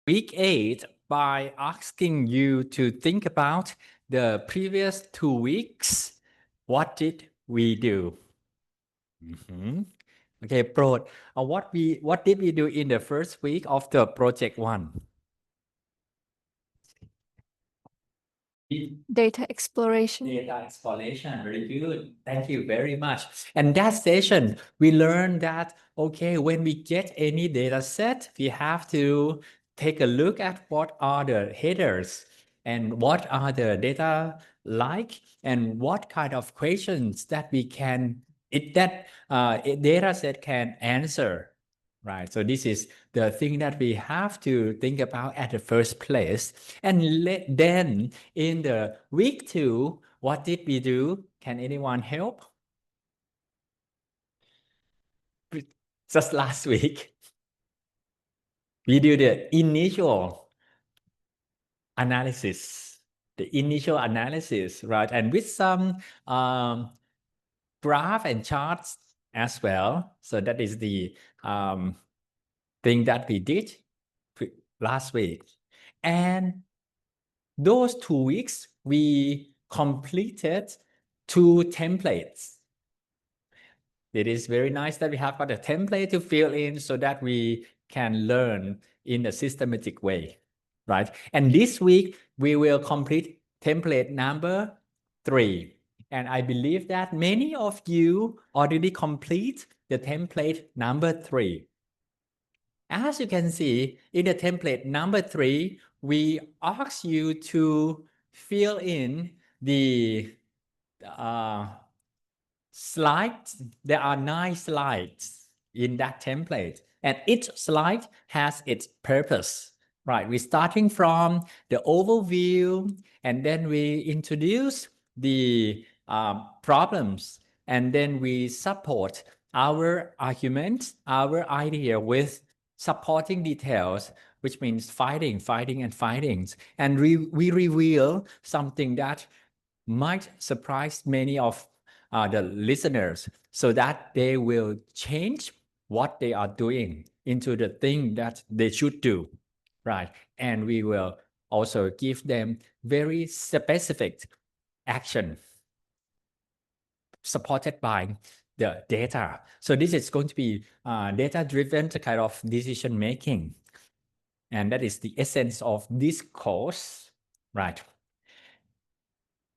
week 8 by asking you to think about the previous 2 weeks. What did we do? Okay, Prod, what did we do in the first week of the project 1? Data exploration. Data exploration, very good. Thank you very much. And that session, we learned that, okay, when we get any data set, we have to take a look at what are the headers and what are the data like and what kind of questions that we can, data set can answer. Right. So this is the thing that we have to think about at the first place. And then in the week 2, what did we do? Can anyone help? Just last week, we did the initial analysis, right? And with some graph and charts as well. So that is the thing that we did last week. And those 2 weeks, we completed 2 templates. It is very nice that we have got a template to fill in so that we can learn in a systematic way, right? And this week, we will complete template number 3. And I believe that many of you already complete the template number 3. As you can see, in the template number 3, we ask you to fill in the slides. There are 9 slides in that template, and each slide has its purpose, right? We're starting from the overview, and then we introduce the problems, and then we support our argument, our idea with supporting details, which means fighting. And we reveal something that might surprise many of the listeners so that they will change what they are doing into the thing that they should do, right? And we will also give them very specific action supported by the data. So this is going to be data-driven kind of decision making. And that is the essence of this course, right?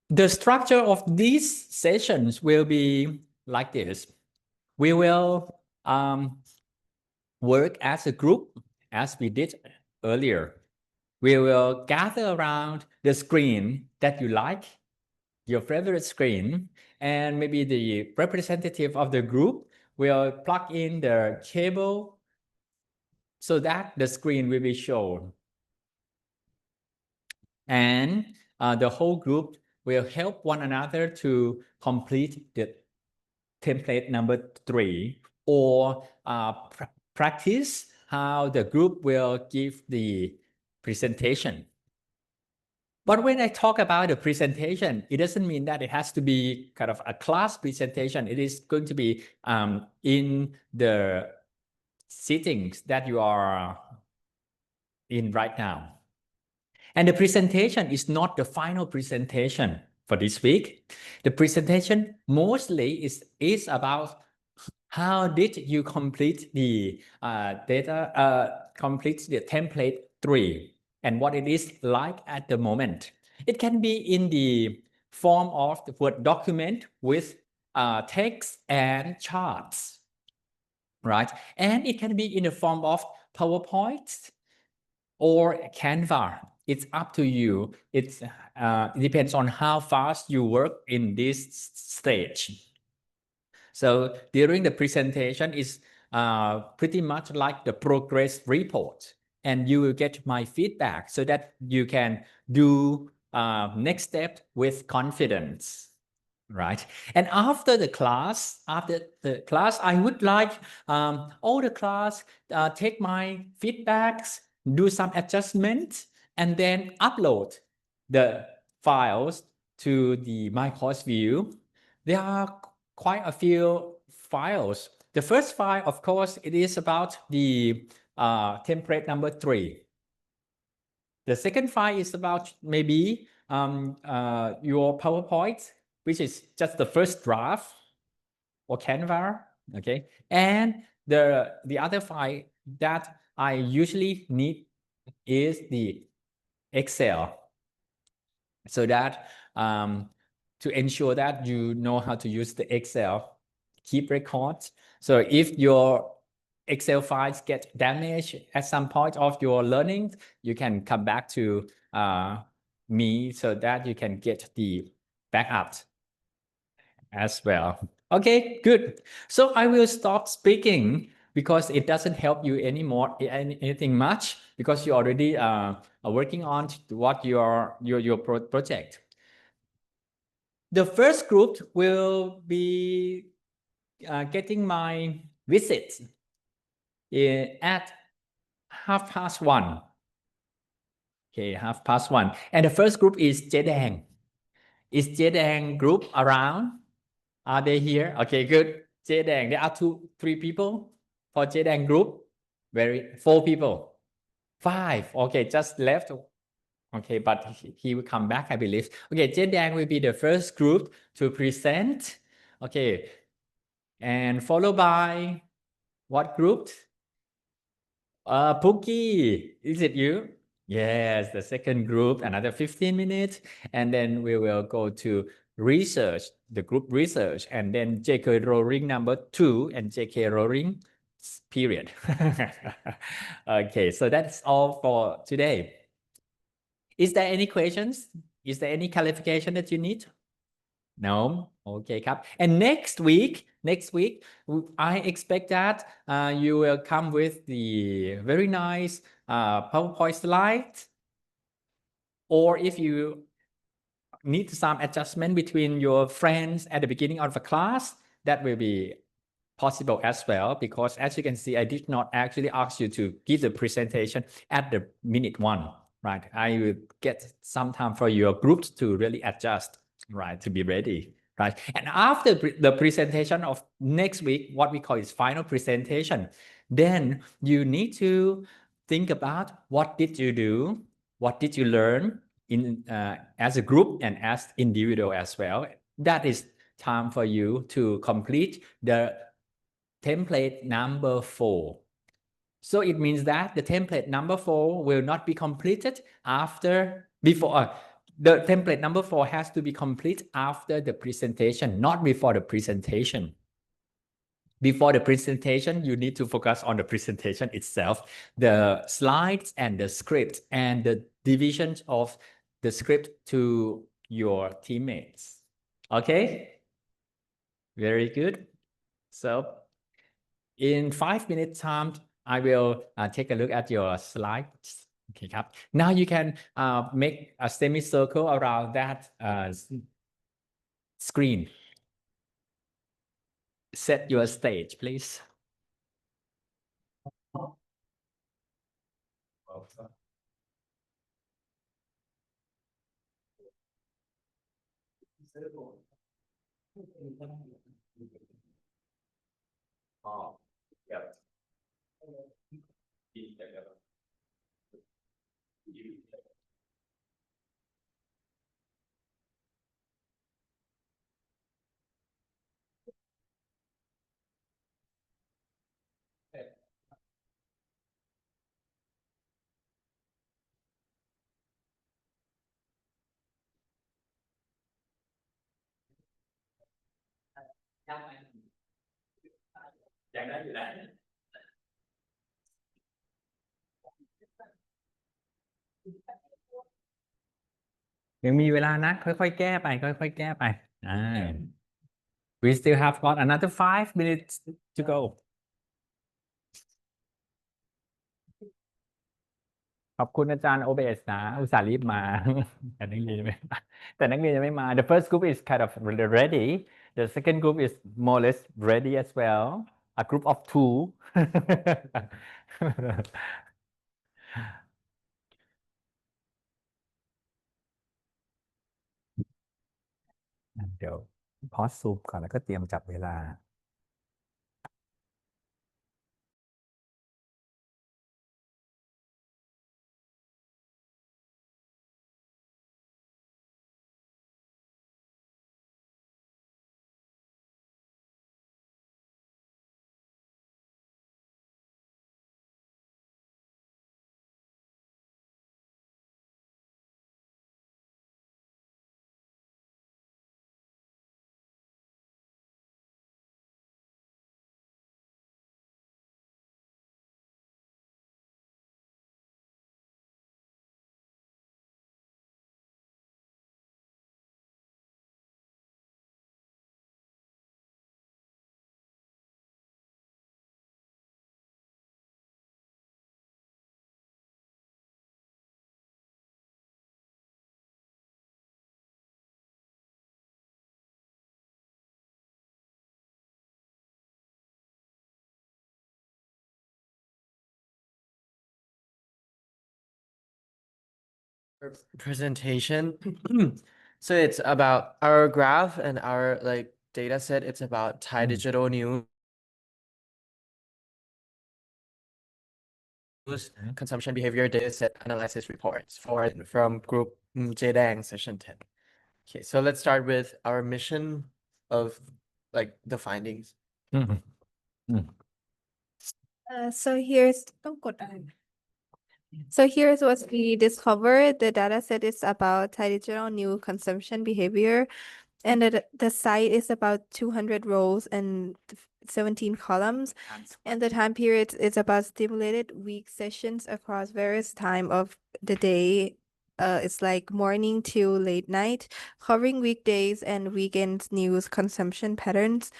The structure of these sessions will be like this. We will work as a group as we did earlier. We will gather around the screen that you like, your favorite screen, and maybe the representative of the group will plug in the cable so that the screen will be shown. And the whole group will help one another to complete the template number 3 or practice how the group will give the presentation. But when I talk about the presentation, it doesn't mean that it has to be kind of a class presentation. It is going to be in the settings that you are in right now. And the presentation is not the final presentation for this week. The presentation mostly is about how did you complete the complete the template 3 and what it is like at the moment. It can be in the form of the Word document with text and charts, right? And it can be in the form of PowerPoint or Canva. It's up to you. It depends on how fast you work in this stage. So during the presentation is pretty much like the progress report, and you will get my feedback so that you can do next step with confidence, right? And after the class, I would like all the class take my feedbacks, do some adjustments, and then upload the files to the My Course View. There are quite a few files. The first file, of course, it is about the template number 3. The second file is about maybe your PowerPoint, which is just the first draft or Canva, okay? And the other file that I usually need is the Excel, so that to ensure that you know how to use the Excel, keep records. So if your Excel files get damaged at some point of your learning, you can come back to me so that you can get the backup as well. Okay, good. So I will stop speaking because it doesn't help you anymore, anything much, because you already are working on what your project. The first group will be getting my visit at 1:30. Okay, 1:30. And the first group is Jedang. Is Jedang group around? Are they here? Okay, good. Jedang, there are 3 people for Jedang group. 4 people. 5. Okay, just left. Okay, but he will come back, I believe. Okay, Jedang will be the first group to present. Okay, and followed by what group? Pookie, is it you? Yes, the second group, another 15 minutes, and then we will go to research, the group research, and then JK Rowling number 2 and JK Rowling period. Okay, so that's all for today. Is there any questions? Is there any clarification that you need? No? Okay,ครับ. And next week, I expect that you will come with the very nice PowerPoint slides. Or if you need some adjustment between your friends at the beginning of the class, that will be possible as well, because as you can see, I did not actually ask you to give the presentation at the minute 1, right? I will get some time for your groups to really adjust, right, to be ready, right? And after the presentation of next week, what we call is final presentation, then you need to think about what did you do, what did you learn in as a group and as individual as well. That is time for you to complete the template number 4. So it means that the template number 4 will not be completed before the template number 4 has to be complete after the presentation, not before the presentation. Before the presentation, you need to focus on the presentation itself, the slides and the script, and the division of the script to your teammates. Okay? Very good. So in 5 minutes time, I will take a look at your slides. Okay,ครับ. Now you can make a semicircle around that screen. Set your stage, please. Oh, yep. ยังได้อยู่แล้วยังมีเวลานะค่อยๆแก้ไปค่อยๆแก้ไปWe still have got another 5 minutes to go. ขอบคุณอาจารย์ OBS นะอุตส่าห์รีบมา แต่นักเรียนยังไม่มา The first group is kind of ready. The second group is more or less ready as well. A group of 2. เดี๋ยวพอสซูมก่อนแล้วก็เตรียมจับเวลา Presentation. So it's about our graph and our like data set. It's about Thai digital news consumption behavior data set analysis reports from group JDang session 10. Okay, so let's start with our mission of like the findings. So here's So here's what we discovered. The data set is about Thai digital new consumption behavior, and the site is about 200 rows and 17 columns. And the time period is about stimulated week sessions across various time of the day. It's like morning to late night, covering weekdays and weekends news consumption patterns.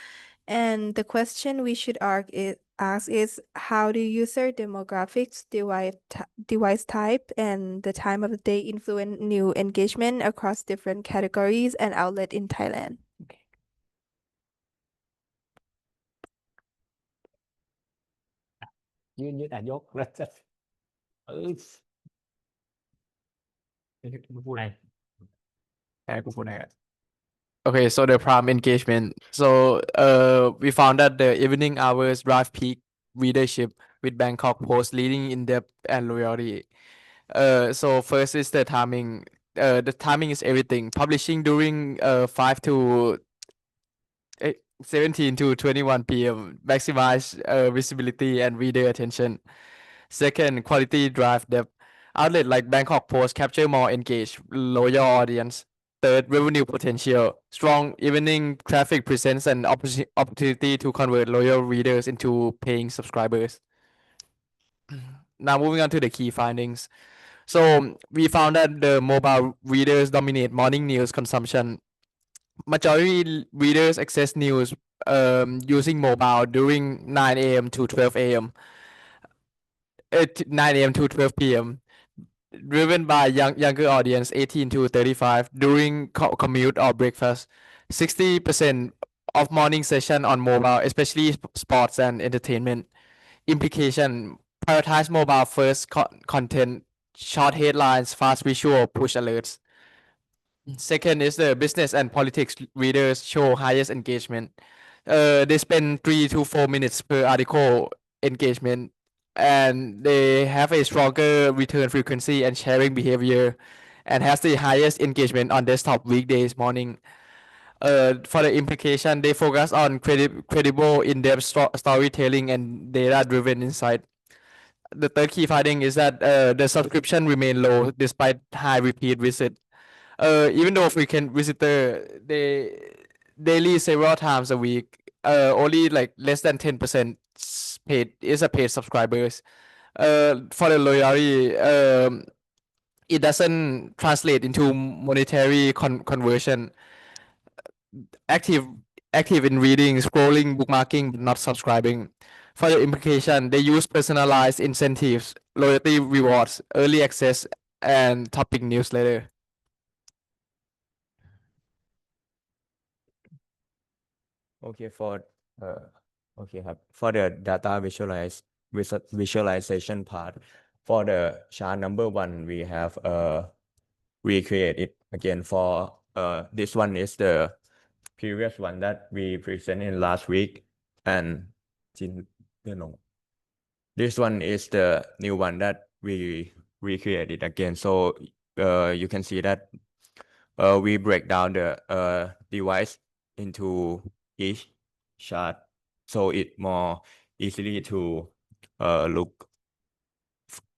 And the question we should ask is how do user demographics, device type, and the time of the day influence new engagement across different categories and outlet in Thailand? Okay. ยืนยกแล้วจะเออพูดอะไรกูพูดอะไร Okay, so the prime engagement. So we found that the evening hours drive peak readership with Bangkok Post leading in depth and loyalty. So first is the timing. The timing is everything. Publishing during 5 to 17 to 21 p.m. maximize visibility and reader attention. Second, quality drive depth. Outlet like Bangkok Post capture more engaged, loyal audience. Third, revenue potential. Strong evening traffic presents an opportunity to convert loyal readers into paying subscribers. Now moving on to the key findings. So we found that the mobile readers dominate morning news consumption. Majority readers access news using mobile during 9 a.m. to 12 a.m. 9 a.m. to 12 p.m. driven by younger audience 18 to 35 during commute or breakfast. 60% of morning session on mobile, especially sports and entertainment. Implication: prioritize mobile first content, short headlines, fast visual, push alerts. Second is the business and politics readers show highest engagement. They spend 3 to 4 minutes per article engagement, and they have a stronger return frequency and sharing behavior, and has the highest engagement on desktop weekdays morning. For the implication, they focus on credible, in-depth storytelling and data-driven insight. The third key finding is that the subscription remain low despite high repeat visit. Even though frequent visitor they leave several times a week, only like less than 10% paid subscribers. For the loyalty, it doesn't translate into monetary conversion. Active active in reading, scrolling, bookmarking, but not subscribing. For the implication, they use personalized incentives, loyalty rewards, early access, and topic newsletter. Okay, for the data visualization part, for the chart number 1, we have recreate it again. For this one is the previous one that we presented last week, and this one is the new one that we recreated again. So you can see that we break down the device into each chart, so it more easily to look.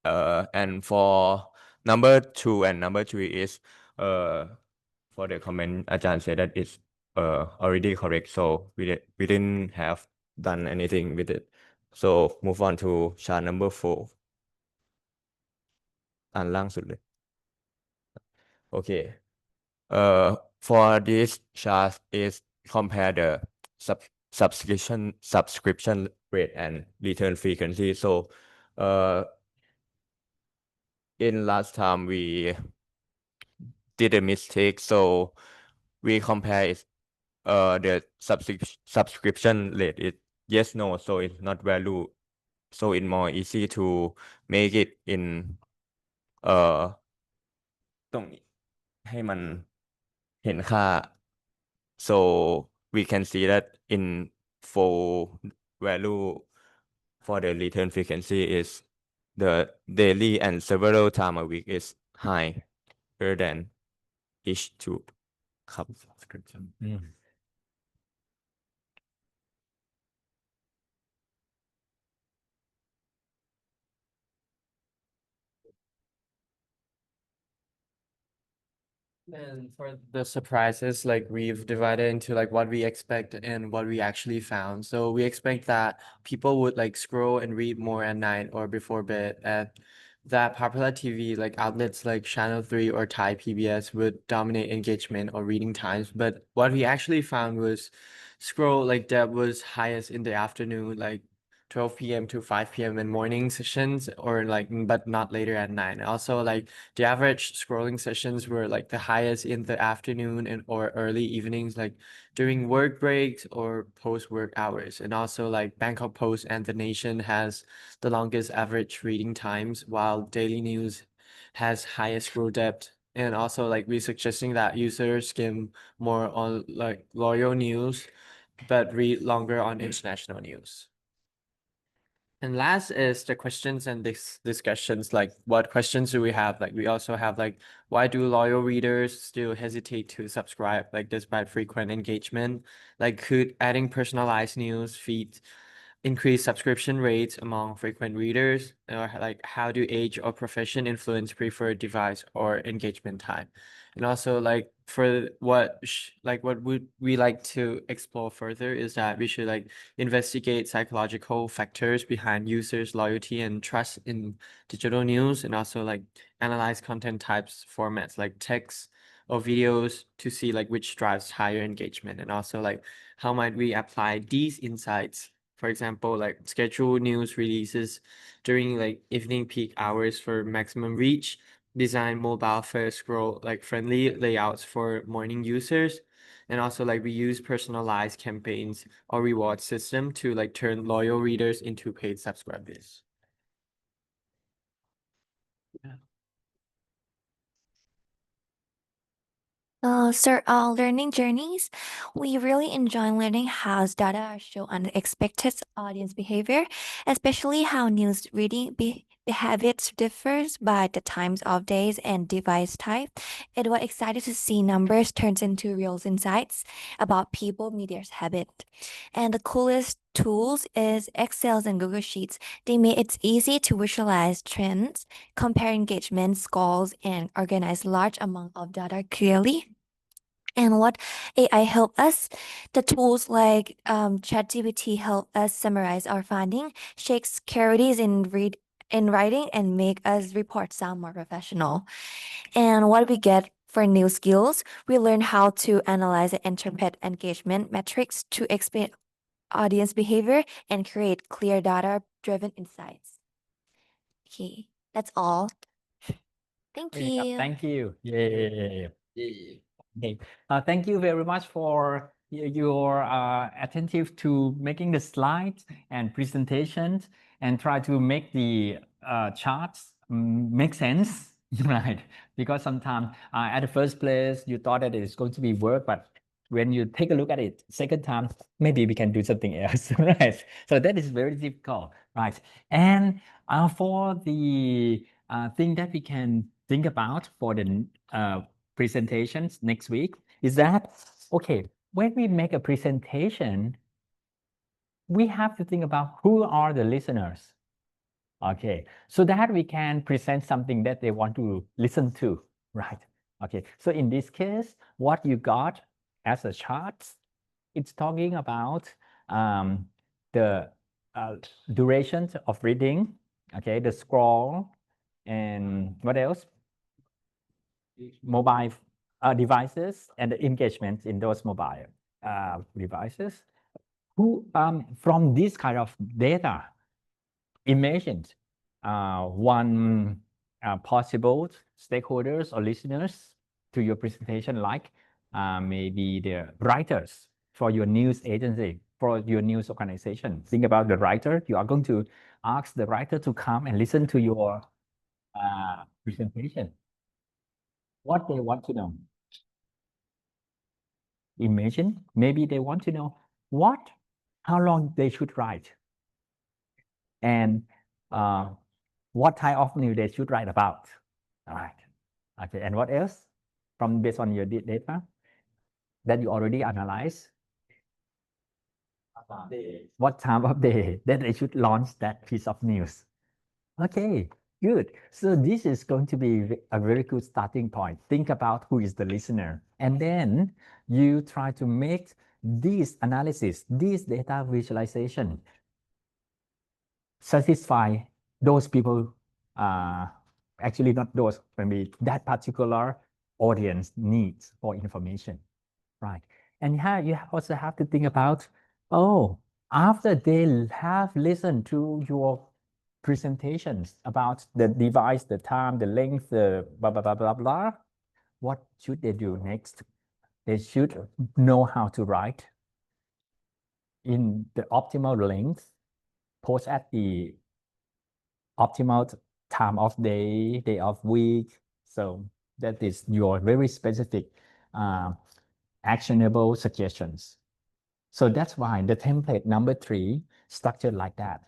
And for number 2 and number 3 is for the comment Ajahn said that it's already correct, so we didn't have done anything with it. So move on to chart number 4 อันล่างสุดเลย Okay. For this chart is compare the subscription rate and return frequency. So in last time we did a mistake, so we compare it, the subscription rate is yes no, so it's not value, so it's more easy to make it in ตรงนี้ให้มันเห็นค่า so we can see that in full value for the return frequency is the daily and several time a week is higher than each two ครับ And for the surprises, like we've divided into like what we expect and what we actually found. So we expect that people would like scroll and read more at night or before bed, and that popular TV like outlets like Channel 3 or Thai PBS would dominate engagement or reading times. But what we actually found was scroll like that was highest in the afternoon, like 12 p.m. to 5 p.m. in morning sessions, or like but not later at night. Also, like the average scrolling sessions were like the highest in the afternoon and or early evenings, like during work breaks or post work hours. And also like Bangkok Post and The Nation has the longest average reading times, while Daily News has highest scroll depth. And also like we're suggesting that users skim more on like loyal news, but read longer on international news. And last is the questions and discussions, like what questions do we have? Like we also have like, why do loyal readers still hesitate to subscribe, like despite frequent engagement? Like could adding personalized news feeds increase subscription rates among frequent readers? Or like how do age or profession influence preferred device or engagement time? And also like for what would we like to explore further is that we should like investigate psychological factors behind users' loyalty and trust in digital news, and also like analyze content types, formats like text or videos to see like which drives higher engagement, and also like how might we apply these insights. For example, like schedule news releases during like evening peak hours for maximum reach, design mobile first scroll like friendly layouts for morning users, and also like we use personalized campaigns or reward system to like turn loyal readers into paid subscribers. So our learning journeys, we really enjoy learning how data show unexpected audience behavior, especially how news reading habits differs by the times of days and device type. It was exciting to see numbers turns into real insights about people media's habit. And the coolest tools is Excel and Google Sheets. They made it easy to visualize trends, compare engagement scores, and organize large amount of data clearly. And what AI help us? The tools like ChatGPT help us summarize our finding, check securities in writing, and make us report sound more professional. And what we get for new skills, we learn how to analyze and interpret engagement metrics to explain audience behavior and create clear data-driven insights. Okay, that's all. Thank โอเคครับ you. thank you เย้ Okay. Thank you very much for your attentive to making the slides and presentations and try to make the charts make sense, right? Because sometimes at the first place you thought that it's going to be work, but when you take a look at it second time, maybe we can do something else, right? So that is very difficult, right? And for the thing that we can think about for the presentations next week is that, okay, when we make a presentation, we have to think about who are the listeners, okay, so that we can present something that they want to listen to, right? Okay, so in this case, what you got as a chart, it's talking about the duration of reading, okay, the scroll, and what else? Mobile devices and the engagement in those mobile devices. Who from this kind of data, imagine one possible stakeholders or listeners to your presentation, like maybe the writers for your news agency, for your news organization. Think about the writer. You are going to ask the writer to come and listen to your presentation. what they want to know. Imagine, maybe they want to know how long they should write, and what type of news they should write about. All right. Okay. And what else from based on your data that you already analyzed? What time of day that they should launch that piece of news? Okay, good. So this is going to be a very good starting point. Think about who is the listener, and then you try to make this analysis, this data visualization, satisfy those people, actually not those, maybe that particular audience needs for information, right? And you also have to think about, oh, after they have listened to your presentations about the device, the time, the length, the blah, blah, blah, blah, blah, what should they do next? They should know how to write in the optimal length, post at the optimal time of day of week. So that is your very specific actionable suggestions. So that's why the template number 3 structured like that.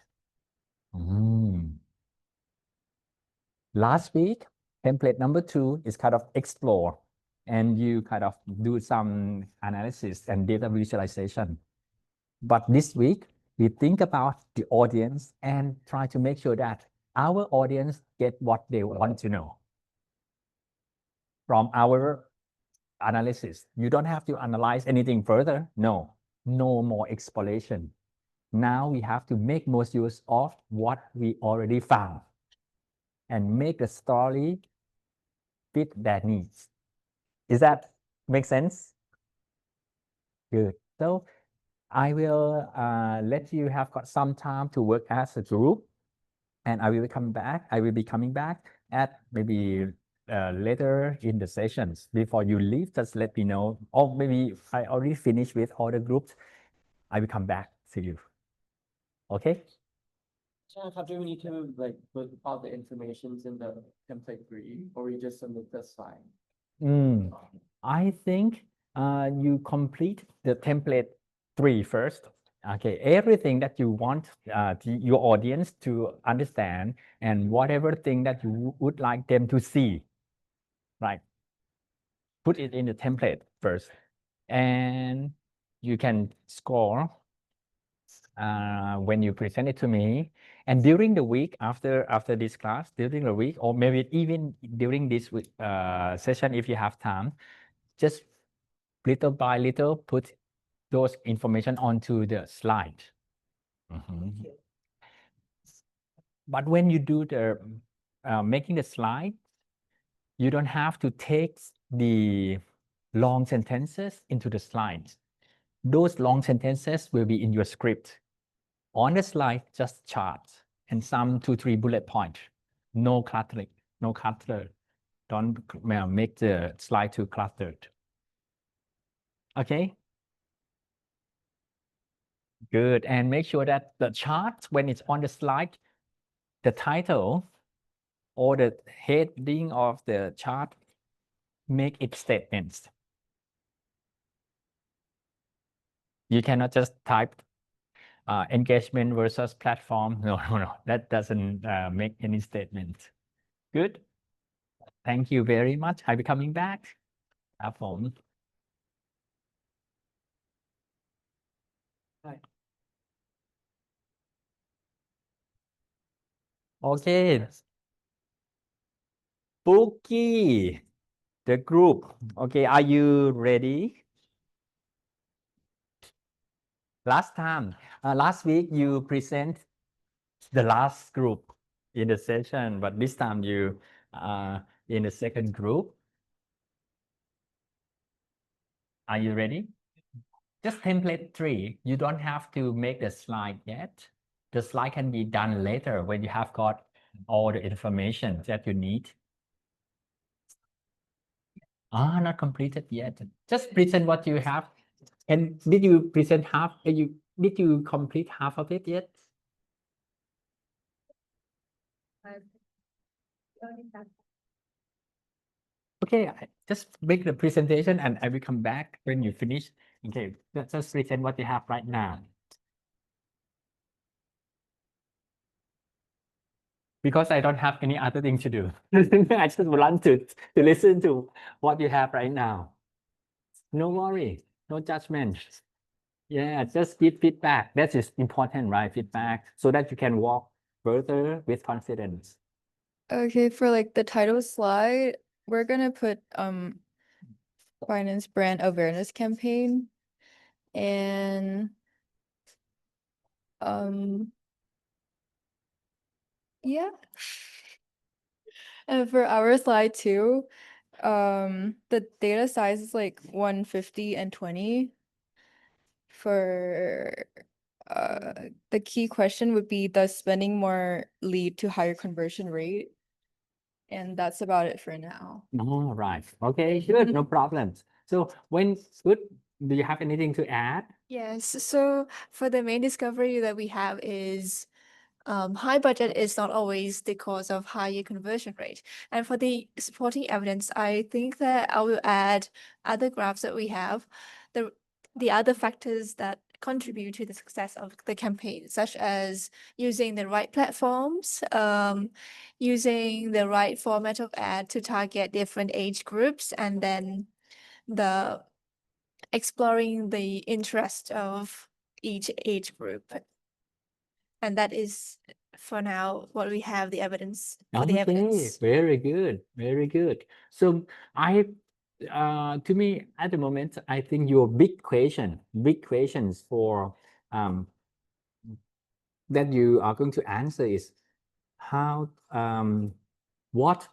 Last week, template number 2 is kind of explore, and you kind of do some analysis and data visualization. But this week, we think about the audience and try to make sure that our audience get what they want to know from our analysis. You don't have to analyze anything further. No more exploration. Now we have to make most use of what we already found and make the story fit their needs. Is that make sense? Good. So I will let you have got some time to work as a group, and I will come back. I will be coming back at maybe later in the sessions. Before you leave, just let me know. Or maybe I already finished with all the groups. I will come back to you. Okay? Do we need to like put all the informations in the template 3, or we just submit the slide? I think you complete the template 3 first. Okay, everything that you want your audience to understand, and whatever thing that you would like them to see, right? Put it in the template first, and you can score when you present it to me. And during the week after this class, during the week, or maybe even during this week, session, if you have time, just little by little put those information onto the slide. But when you do the making the slide, you don't have to take the long sentences into the slides. Those long sentences will be in your script. On the slide, just charts and some 2-3 bullet points. No cluttering, no clutter. Don't make the slide too cluttered. Okay? Good. And make sure that the chart, when it's on the slide, the title or the heading of the chart, make it statements. You cannot just type engagement versus platform. No, that doesn't make any statement. Good. Thank you very much. I'll be coming back. Okay. Bookie, the group. Okay, are you ready? Last week you present the last group in the session, but this time you in the second group. Are you ready? Just template 3. You don't have to make the slide yet. The slide can be done later when you have got all the information that you need. Not completed yet. Just present what you have. And did you present half? Did you complete half of it yet? Okay, just make the presentation and I will come back when you finish. Okay, just present what you have right now. Because I don't have any other thing to do. I just want to listen to what you have right now. No worry, no judgment. Yeah, just give feedback. That is important, right? Feedback, so that you can walk further with confidence. Okay, for like the title slide, we're gonna put finance brand awareness campaign and yeah. And for our slide too, the data size is like 150 and 20. For the key question would be, does spending more lead to higher conversion rate? And that's about it for now. All right. Okay, good. No problems. So when good, do you have anything to add? Yes, so for the main discovery that we have is high budget is not always the cause of higher conversion rate. And for the supporting evidence, I think that I will add other graphs that we have, the other factors that contribute to the success of the campaign, such as using the right platforms, using the right format of ad to target different age groups, and then the exploring the interest of each age group. And that is for now what we have the evidence for the evidence. Very good, very good. So to me at the moment, I think your big questions for that you are going to answer is how what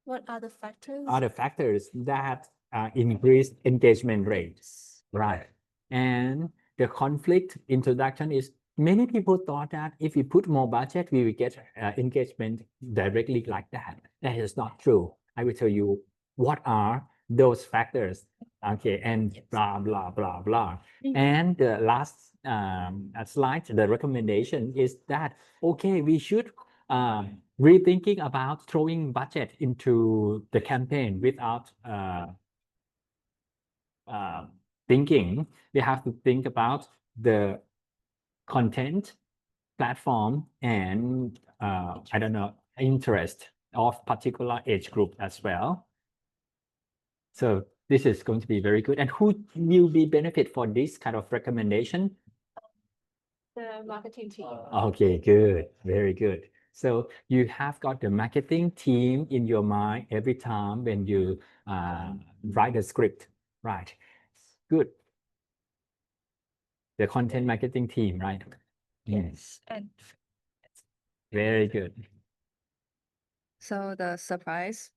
What are the factors? are the factors that increase engagement rates, right? And the conflict introduction is many people thought that if we put more budget, we will get engagement directly like that. That is not true. I will tell you what are those factors. Okay, and blah, blah, blah, blah. And the last slide, the recommendation is that, okay, we should rethinking about throwing budget into the campaign without thinking. We have to think about the content, platform, and I don't know, interest of particular age group as well. So this is going to be very good. And who will be benefit for this kind of recommendation? The marketing team. Okay, good, very good. So you have got the marketing team in your mind every time when you write a script, right? Good. The content marketing team, right? Yes. And Very good. So the surprise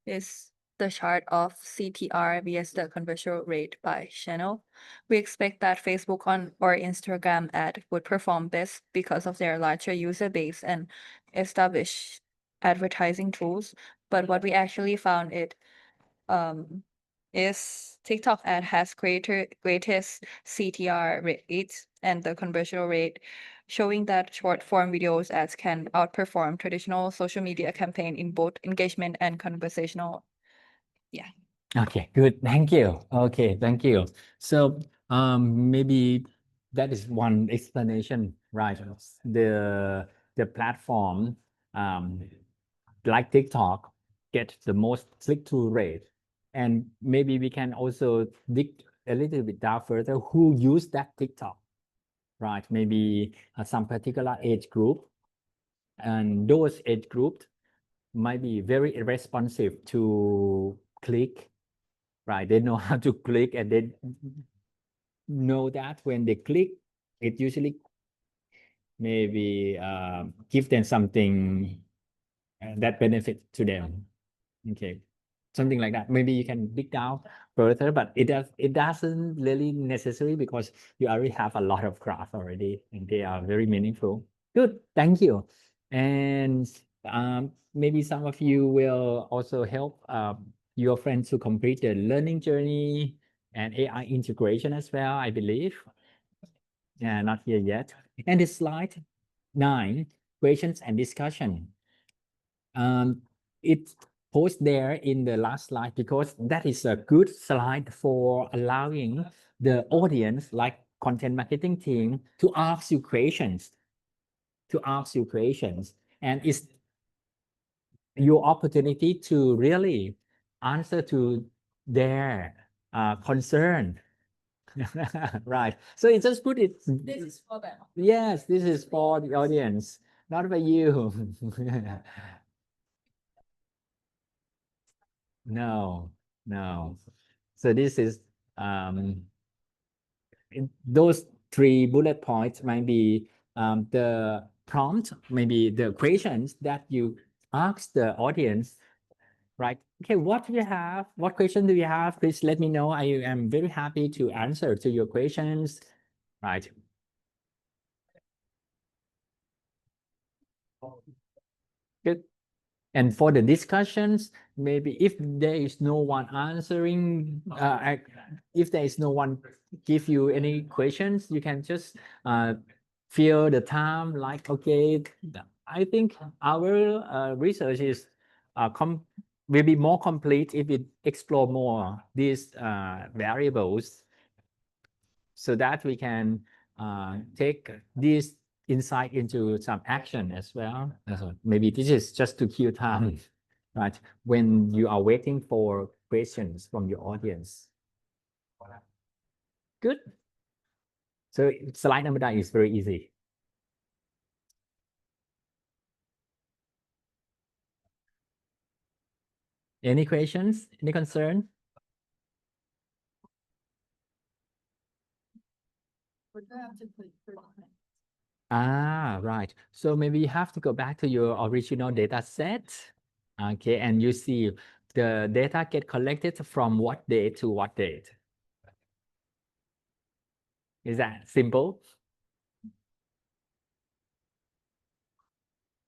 is the chart of CTR vs the conversion rate by channel. We expect that Facebook or Instagram ad would perform best because of their larger user base and established advertising tools. But what we actually found is TikTok ad has greatest CTR rates and the conversion rate, showing that short form videos ads can outperform traditional social media campaign in both engagement and conversational. Yeah. Okay, good. Thank you. Okay, thank you. So maybe that is one explanation, right? The platform like TikTok get the most click-through rate. And maybe we can also dig a little bit down further who use that TikTok, right? Maybe some particular age group. And those age groups might be very responsive to click, right? They know how to click and they know that when they click, it usually maybe give them something that benefit to them. Okay, something like that. Maybe you can dig down further, but it doesn't really necessary because you already have a lot of graphs already and they are very meaningful. Good, thank you. And maybe some of you will also help your friends to complete the learning journey and AI integration as well, I believe. Yeah, not here yet. And the slide 9, questions and discussion. It post there in the last slide because that is a good slide for allowing the audience, like content marketing team, to ask you questions, and it's your opportunity to really answer to their concern. Right. So you just put it. This is for them. Yes, this is for the audience, not for you. No, no. So this is those 3 bullet points might be the prompt, maybe the questions that you ask the audience, right? Okay, what do you have? What question do you have? Please let me know. I am very happy to answer to your questions, right? Good. And for the discussions, maybe if there is no one answering, if there is no one give you any questions, you can just fill the time like, okay, I think our research is will be more complete if we explore more these variables so that we can take this insight into some action as well. Maybe this is just to kill time, right? When you are waiting for questions from your audience. Good. So slide number 9 is very easy. Any questions? Any concern? Right. So maybe you have to go back to your original data set. Okay, and you see the data get collected from what date to what date. Is that simple?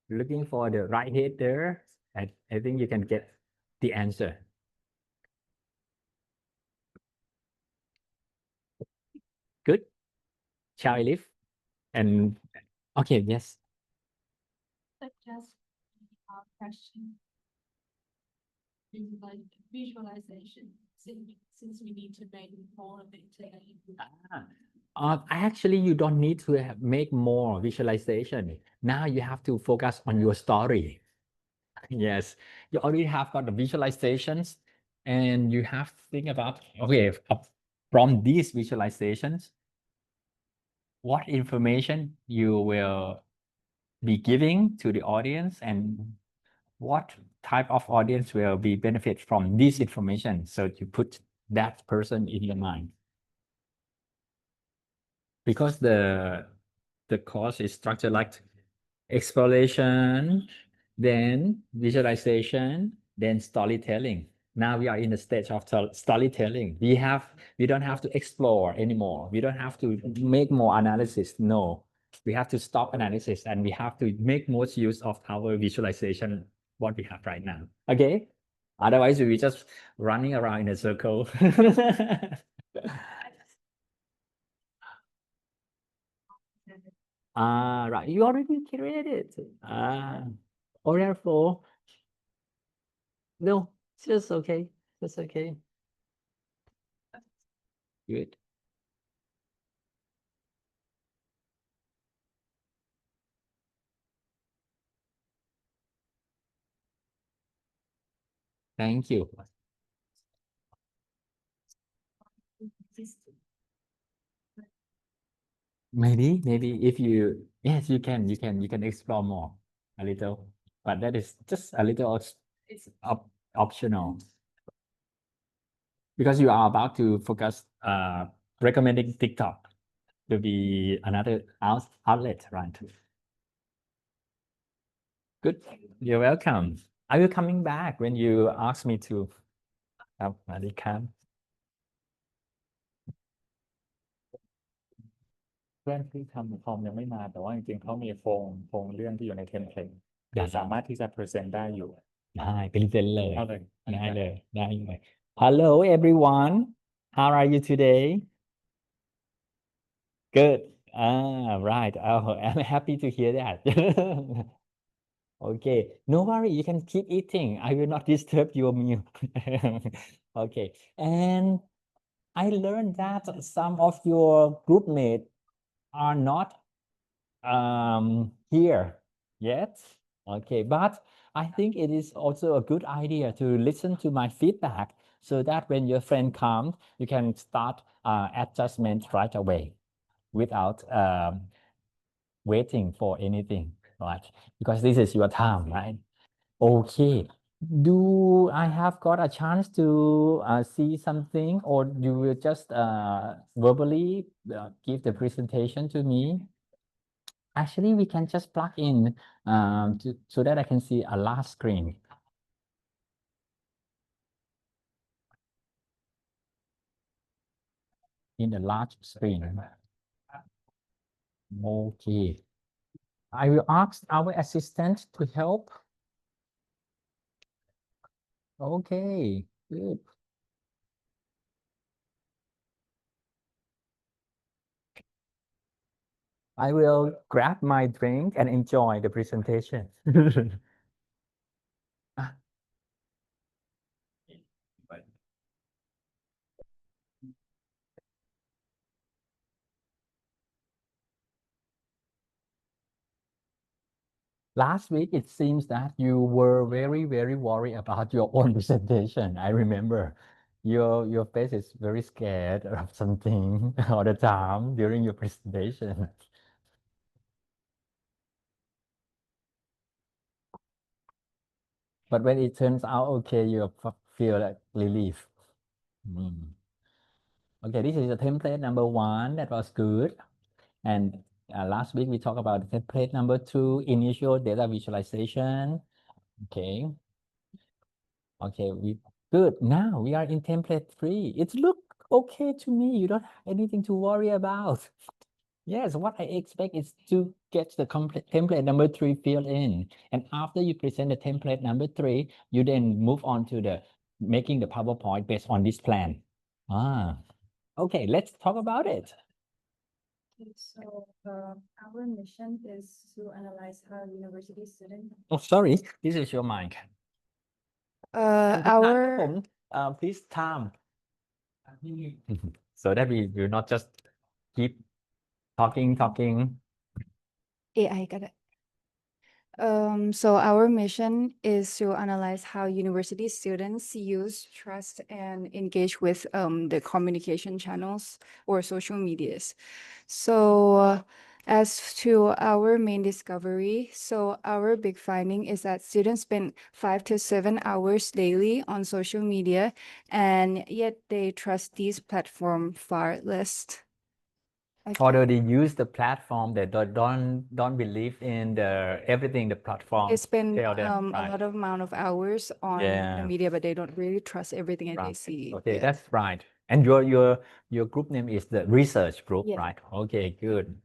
Looking for the right head there, I think you can get the answer. Good. Shall I leave? And okay, yes. Suggest question visualization since we need to make more of it today. Actually, you don't need to make more visualization. Now you have to focus on your story. Yes, you already have got the visualizations, and you have to think about, okay, from these visualizations, what information you will be giving to the audience and what type of audience will be benefit from this information. So you put that person in your mind. Because the course is structured like exploration, then visualization, then storytelling. Now we are in the stage of storytelling. We don't have to explore anymore. We don't have to make more analysis. No, we have to stop analysis and we have to make most use of our visualization, what we have right now. Okay. Otherwise, we just running around in a circle. Right. You already created. Order 4. No, it's just okay. That's okay. Good. Thank you. Maybe if you, yes, you can explore more a little, but that is just a little optional because you are about to focus recommending TikTok to be another outlet, right? Good. You're welcome. Are you coming back when you ask me to? I can. เพื่อนที่ทำคอมยังไม่มาแต่ว่าจริงๆเขามีโครงเรื่องที่อยู่ในเทมเพลตเดี๋ยวสามารถที่จะ present ได้อยู่ได้เป็นเซนเลย เอาเลย ได้เลย Hello everyone, how are you today? Good. Right. Oh, I'm happy to hear that. Okay, no worry, you can keep eating. I will not disturb your meal. Okay, and I learned that some of your group mates are not here yet. Okay, but I think it is also a good idea to listen to my feedback so that when your friend comes, you can start adjustment right away without waiting for anything, right? Because this is your time, right? Okay. Do I have got a chance to see something, or you will just verbally give the presentation to me? Actually, we can just plug in so that I can see a large screen. In the large screen. Okay. I will ask our assistant to help. Okay, good. I will grab my drink and enjoy the presentation. Last week, it seems that you were very, very worried about your own presentation. I remember your face is very scared of something all the time during your presentation. But when it turns out okay, you feel like relief. Okay, this is the template number 1. That was good. And last week we talked about the template number 2, initial data visualization. Okay. Okay, good. Now we are in template 3. It look okay to me. You don't have anything to worry about. Yes, what I expect is to get the complete template number 3 filled in. And after you present the template number 3, you then move on to the making the PowerPoint based on this plan. Okay, let's talk about it. So our mission is to analyze how university students. Oh, sorry, this is your mic. Our Please time. So that we will not just keep talking. AI got it. So our mission is to analyze how university students use, trust, and engage with the communication channels or social medias. So as to our main discovery, so our big finding is that students spend 5 to 7 hours daily on social media, and yet they trust these platforms far less. Although they use the platform, they don't believe in everything the platform They spend tell them. a lot of amount of hours on the media, but they don't really trust everything that they Right. see. Okay, Yeah. that's right. And your group name is the research group, Yeah. right? Okay, good.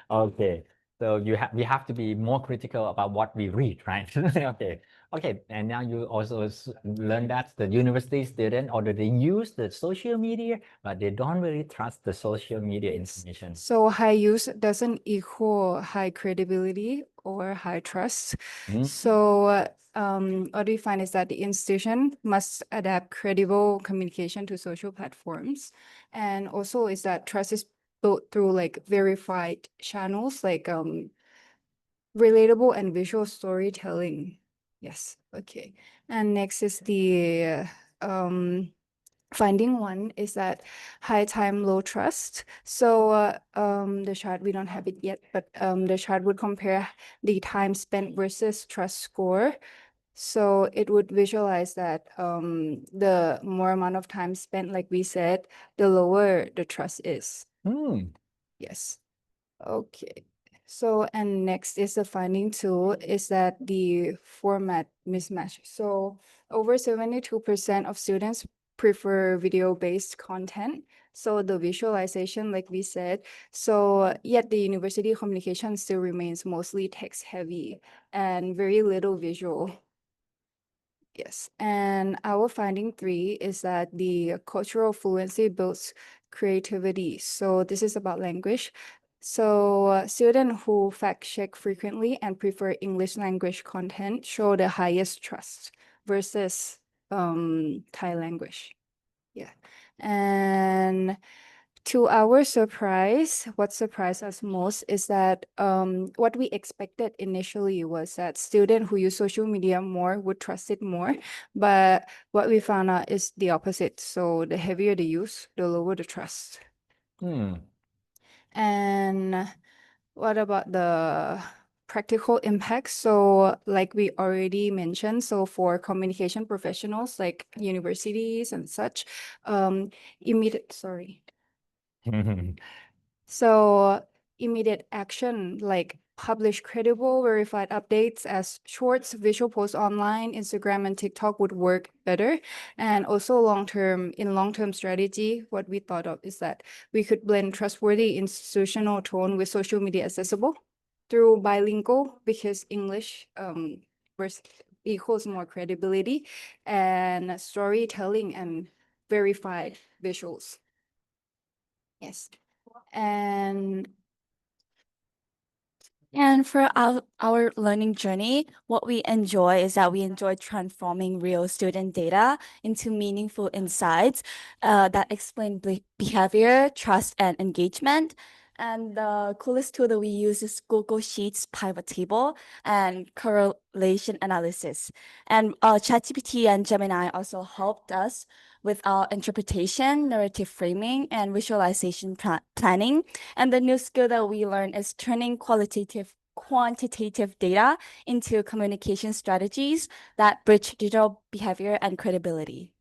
Okay. So we have to be more critical about what we read, right? Okay. Okay. And now you also learn that the university student, although they use the social media, but they don't really trust the social media information. So high use doesn't equal high credibility or high trust. So what we find is that the institution must adapt credible communication to social platforms. And also is that trust is built through like verified channels, like relatable and visual storytelling. Yes, okay. And next is the finding 1 is that high time, low trust. So the chart, we don't have it yet, but the chart would compare the time spent versus trust score. So it would visualize that the more amount of time spent, like we said, the lower the trust is. Yes. Okay. So, and next is the finding 2 is that the format mismatch. So over 72% of students prefer video-based content. So the visualization, like we said, so yet the university communication still remains mostly text heavy and very little visual. Yes, and our finding 3 is that the cultural fluency builds creativity. So this is about language. So students who fact check frequently and prefer English language content show the highest trust versus Thai language. Yeah. And to our surprise, what surprised us most is that what we expected initially was that students who use social media more would trust it more. But what we found out is the opposite. So the heavier the use, the lower the trust. And what about the practical impact? So like we already mentioned, so for communication professionals like universities and such, so immediate action like publish credible, verified updates as shorts, visual posts online, Instagram and TikTok would work better. And also in long-term strategy, what we thought of is that we could blend trustworthy institutional tone with social media accessible through bilingual, because English equals more credibility, and storytelling and verified visuals. Yes. And for our learning journey, what we enjoy is that we enjoy transforming real student data into meaningful insights that explain behavior, trust, and engagement. And the coolest tool that we use is Google Sheets pivot table and correlation analysis. And ChatGPT and Gemini also helped us with our interpretation, narrative framing, and visualization planning. And the new skill that we learn is turning quantitative data into communication strategies that bridge digital behavior and credibility.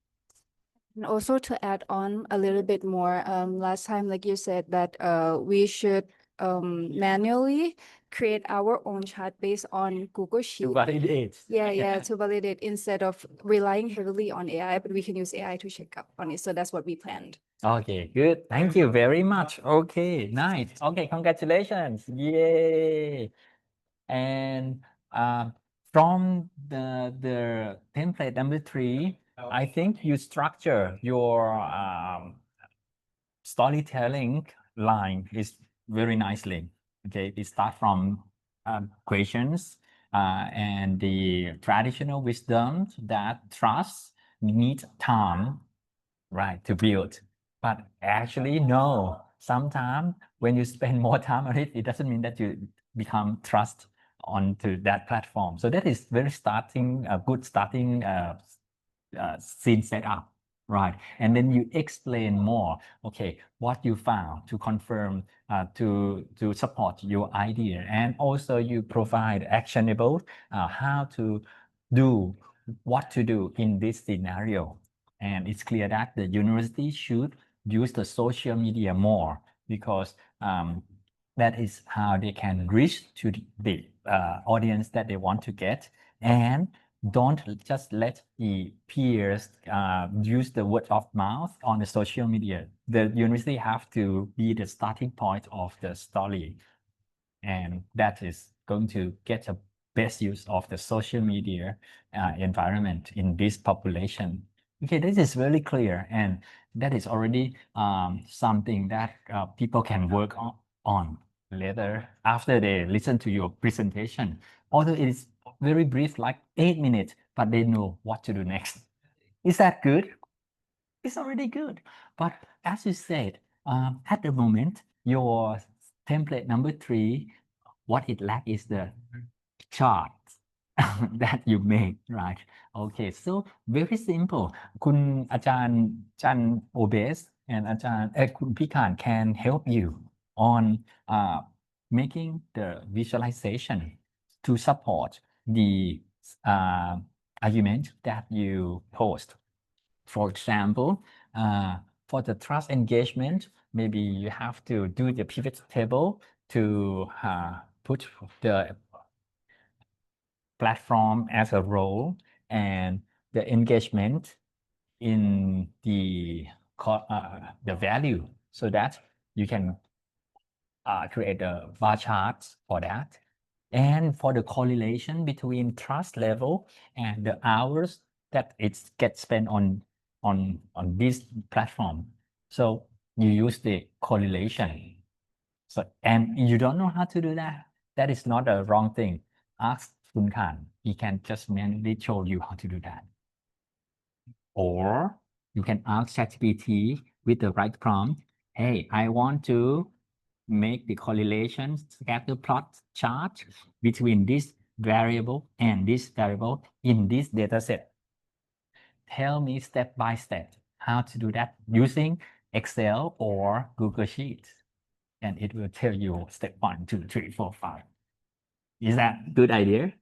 And also to add on a little bit more, last time, like you said, that we should manually create our own chart based on Google To Sheets. validate. Yeah, to validate instead of relying heavily on AI, but we can use AI to check up on it. So that's what we planned. Okay, good. Thank you very much. Okay, nice. Okay, congratulations. Yay. And from the template number 3, I think you structure your storytelling line is very nicely. Okay, it starts from questions and the traditional wisdom that trust needs time, right, to build. But actually, no. Sometimes when you spend more time on it, it doesn't mean that you become trust onto that platform. So that is very a good starting scene setup, right? And then you explain more, okay, what you found to confirm, to support your idea. And also you provide actionable, how to do, what to do in this scenario. And it's clear that the university should use the social media more, because that is how they can reach to the audience that they want to get. And don't just let the peers use the word of mouth on the social media. The university have to be the starting point of the story. And that is going to get a best use of the social media environment in this population. Okay, this is very clear, and that is already something that people can work on later after they listen to your presentation. Although it is very brief, like 8 minutes, but they know what to do next. Is that good? It's already good. But as you said, at the moment, your template number 3, what it lacks is the chart that you make, right? Okay, so very simple. คุณอาจารย์จันโอเบส and อาจารย์คุณพิการ can help you on making the visualization to support the argument that you post. For example, for the trust engagement, maybe you have to do the pivot table to put the platform as a role and the engagement in the value, so that you can create a bar chart for that. And for the correlation between trust level and the hours that it gets spent on this platform. So you use the correlation. So, and you don't know how to do that, that is not a wrong thing. Ask Kun Khan. He can just manually show you how to do that. Or you can ask ChatGPT with the right prompt. Hey, I want to make the correlation scatter plot chart between this variable and this variable in this data set. Tell me step by step how to do that using Excel or Google Sheets. And it will tell you step 1, 2, 3, 4, 5. Is that a good idea?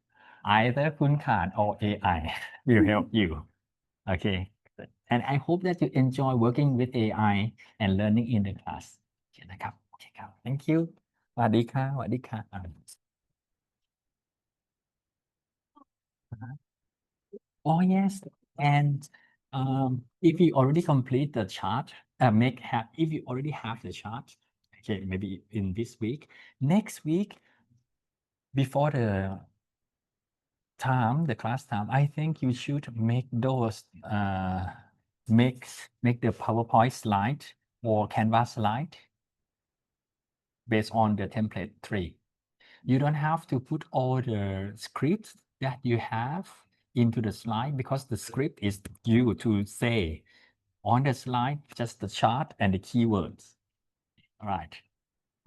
Either Kun Khan or AI will help you. Okay. And I hope that you enjoy working with AI and learning in the class. โอเคนะครับ โอเคครับ Thank you สวัสดีค่ะสวัสดีค่ะ Oh yes, and if you already complete the chart, if you already have the chart, okay, maybe in this week, next week, before the class time, I think you should make those make the PowerPoint slide or Canvas slide based on the template 3. You don't have to put all the scripts that you have into the slide because the script is you to say on the slide just the chart and the keywords. All right.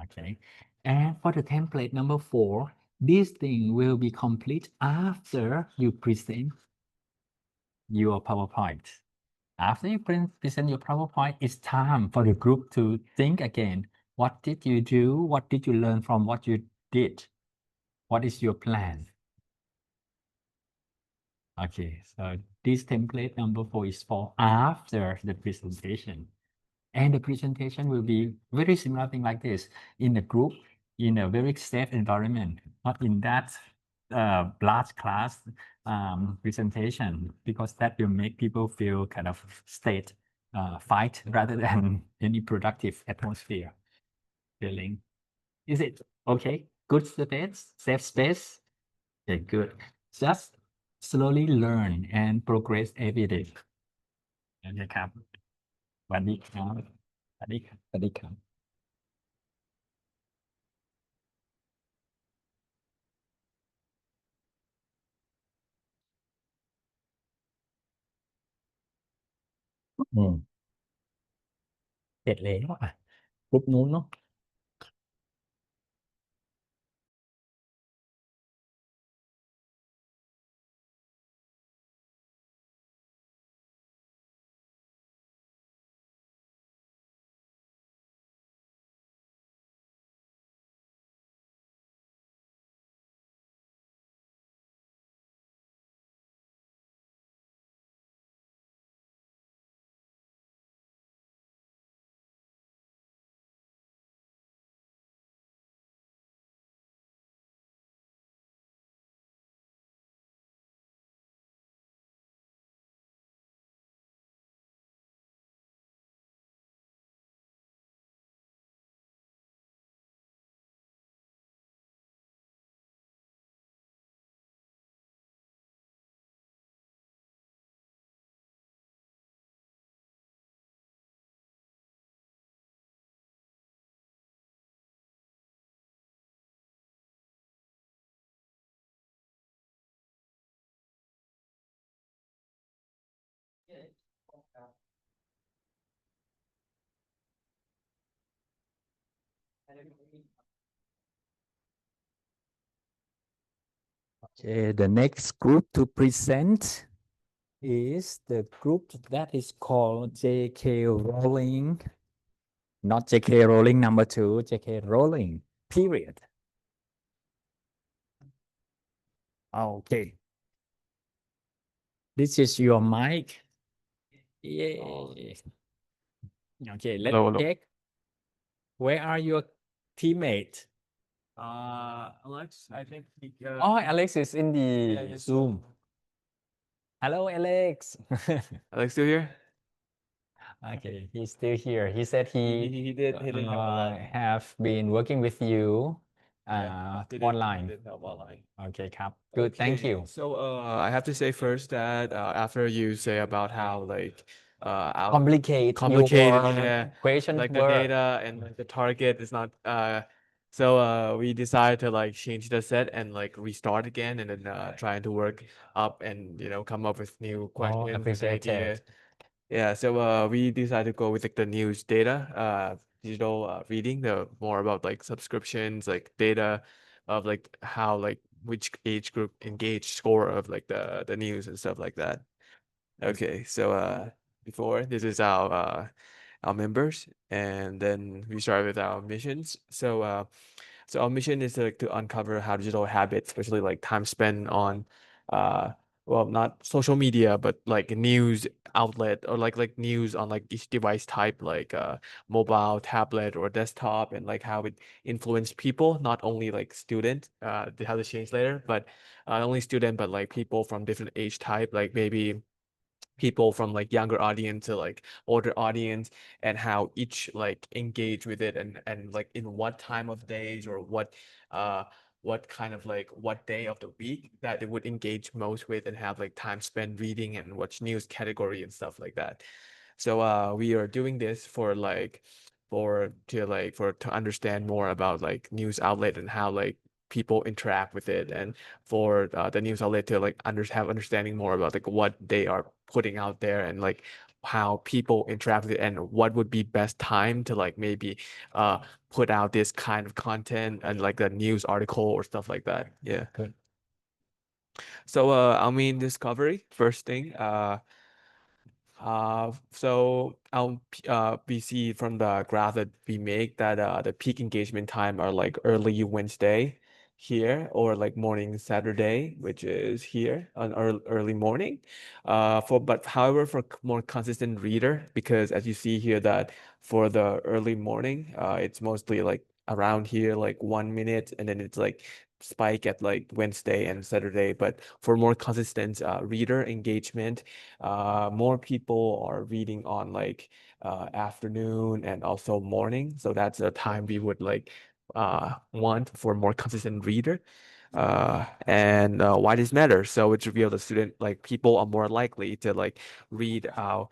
Okay. And for the template number 4, this thing will be complete after you present your PowerPoint. After you present your PowerPoint, it's time for the group to think again. What did you do? What did you learn from what you did? What is your plan? Okay, so this template number 4 is for after the presentation. And the presentation will be very similar thing like this in a group, in a very safe environment, not in that large class presentation, because that will make people feel kind of fight rather than any productive atmosphere feeling. Is it okay? Good space, safe space? Okay, good. Just slowly learn and progress every day. นะครับสวัสดีครับสวัสดีครับสวัสดีครับอืมเสร็จแล้วอ่ะกรุ๊ปนู้นเนาะOkay, the next group to present is the group that is called JK Rowling, not JK Rowling number 2, JK Rowling, period. Okay. This is your mic. Yay. Okay, let's Hello. check. Where are your teammates? Alex, I think Oh, Alex is in the he's Zoom. Hello, Alex. Alex still here? Okay, he's still here. He said He didn't help a lot. have been working with you Yeah, he online. did help online. Okay,ครับ. Good, thank Okay, you. So I have to say first that after you say about how like Complicate complicated your yeah, question like the were. data and like the target is not So we decided to like change the set and like restart again and then trying to work up and come up with new questions and appreciate ideas. it. Yeah, so we decided to go with like the news data, digital reading, the more about like subscriptions, like data of like how like which age group engaged score of like the news and stuff like that. Okay, so before this is our members, and then we start with our missions. So our mission is to uncover how digital habits, especially like time spent on, uh, well, not social media, but like news outlet or like news on like each device type, like mobile, tablet, or desktop, and like how it influenced people, not only like student, how to change later, but not only student, but like people from different age type, like maybe people from like younger audience to like older audience, and how each like engage with it, and like in what time of days or uh what kind of like what day of the week that they would engage most with and have like time spent reading and watch news category and stuff like that. So we are doing this for like to understand more about like news outlet and how like people interact with it, and for the news outlet to like have understanding more about like what they are putting out there and like how people interact with it, and what would be best time to like maybe put out this kind of content and like a news article or stuff like that. Yeah. Good. So our main discovery, first thing, we see from the graph that we make that the peak engagement time are like early Wednesday here, or like morning Saturday, which is here on early morning. But however, for more consistent reader, because as you see here that for the early morning, it's mostly like around here, like 1 minute, and then it's like spike at like Wednesday and Saturday. But for more consistent reader engagement, more people are reading on like afternoon and also morning. So that's a time we would like want for more consistent reader. And why this matters? So it's revealed the student like people are more likely to like read how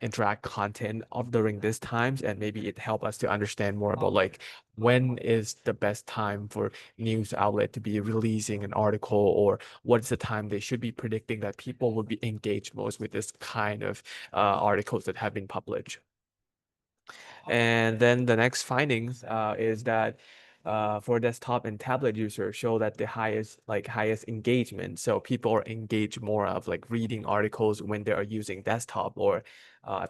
interact content of during these times, and maybe it help us to understand more about like when is the best time for news outlet to be releasing an article, or what's the time they should be predicting that people will be engaged most with this kind of articles that have been published. And then the next findings is that for desktop and tablet users show that the highest engagement. So people are engaged more of like reading articles when they are using desktop or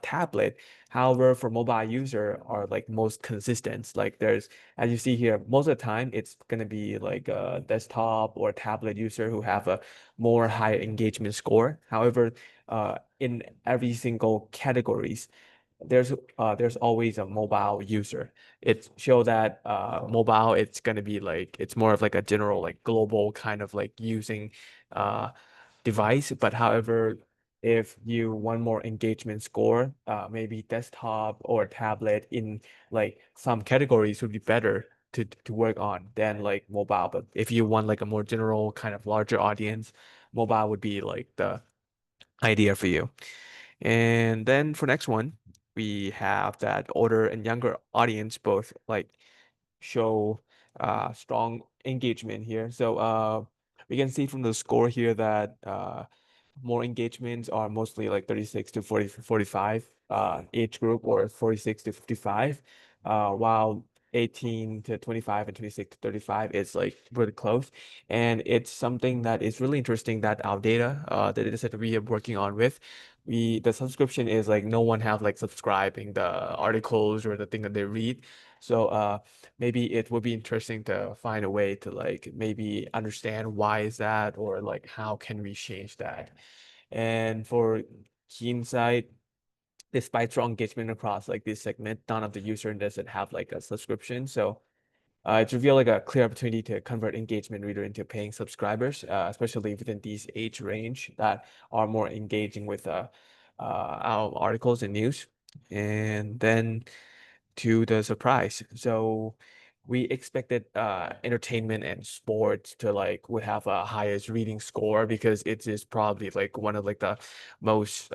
tablet. However, for mobile user are like most consistent. Like there's, as you see here, most of the time it's gonna be like a desktop or tablet user who have a more high engagement score. However, in every single categories, there's always a mobile user. It show that mobile, it's gonna be like it's more of like a general like global kind of like using device. But however, if you want more engagement score, maybe desktop or tablet in like some categories would be better to work on than like mobile. But if you want like a more general kind of larger audience, mobile would be like the idea for you. And then for next one, we have that older and younger audience both like show strong engagement here. So we can see from the score here that more engagements are mostly like 36 to 45 age group, or 46 to 55, while 18 to 25 and 26 to 35 is like really close. And it's something that is really interesting that our data, the data set that we are working on with, the subscription is like no one have like subscribing the articles or the thing that they read. So maybe it would be interesting to find a way to like maybe understand why is that, or like how can we change that. And for key insight, despite strong engagement across like this segment, none of the user doesn't have like a subscription. So it's revealed like a clear opportunity to convert engagement reader into paying subscribers, especially within these age range that are more engaging with our articles and news. And then to the surprise. So we expected entertainment and sports to like would have a highest reading score, because it is probably like one of like the most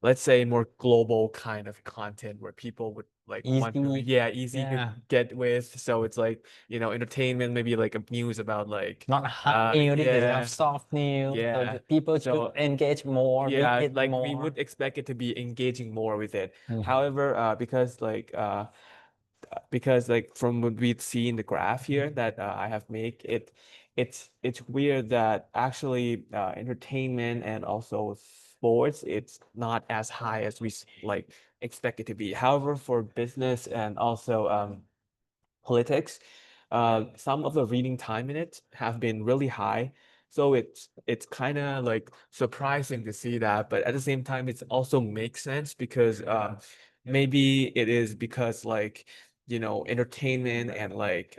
let's say more global kind of content where people would like one to Easy. easy Yeah. to get with. So it's like, you know, entertainment, maybe like a news about like Not hard news, this is yeah. soft news. So Yeah. the people should So engage more with yeah, it like we more. would expect it to be engaging more with it. Mhm. However, because like from what we see in the graph here that I have made it, it's weird that actually entertainment and also sports, it's not as high as we like expect it to be. However, for business and also politics, some of the reading time in it have been really high. So it's kind of like surprising to see that, but at the same time, it also makes sense because maybe it is because like, you know, entertainment and like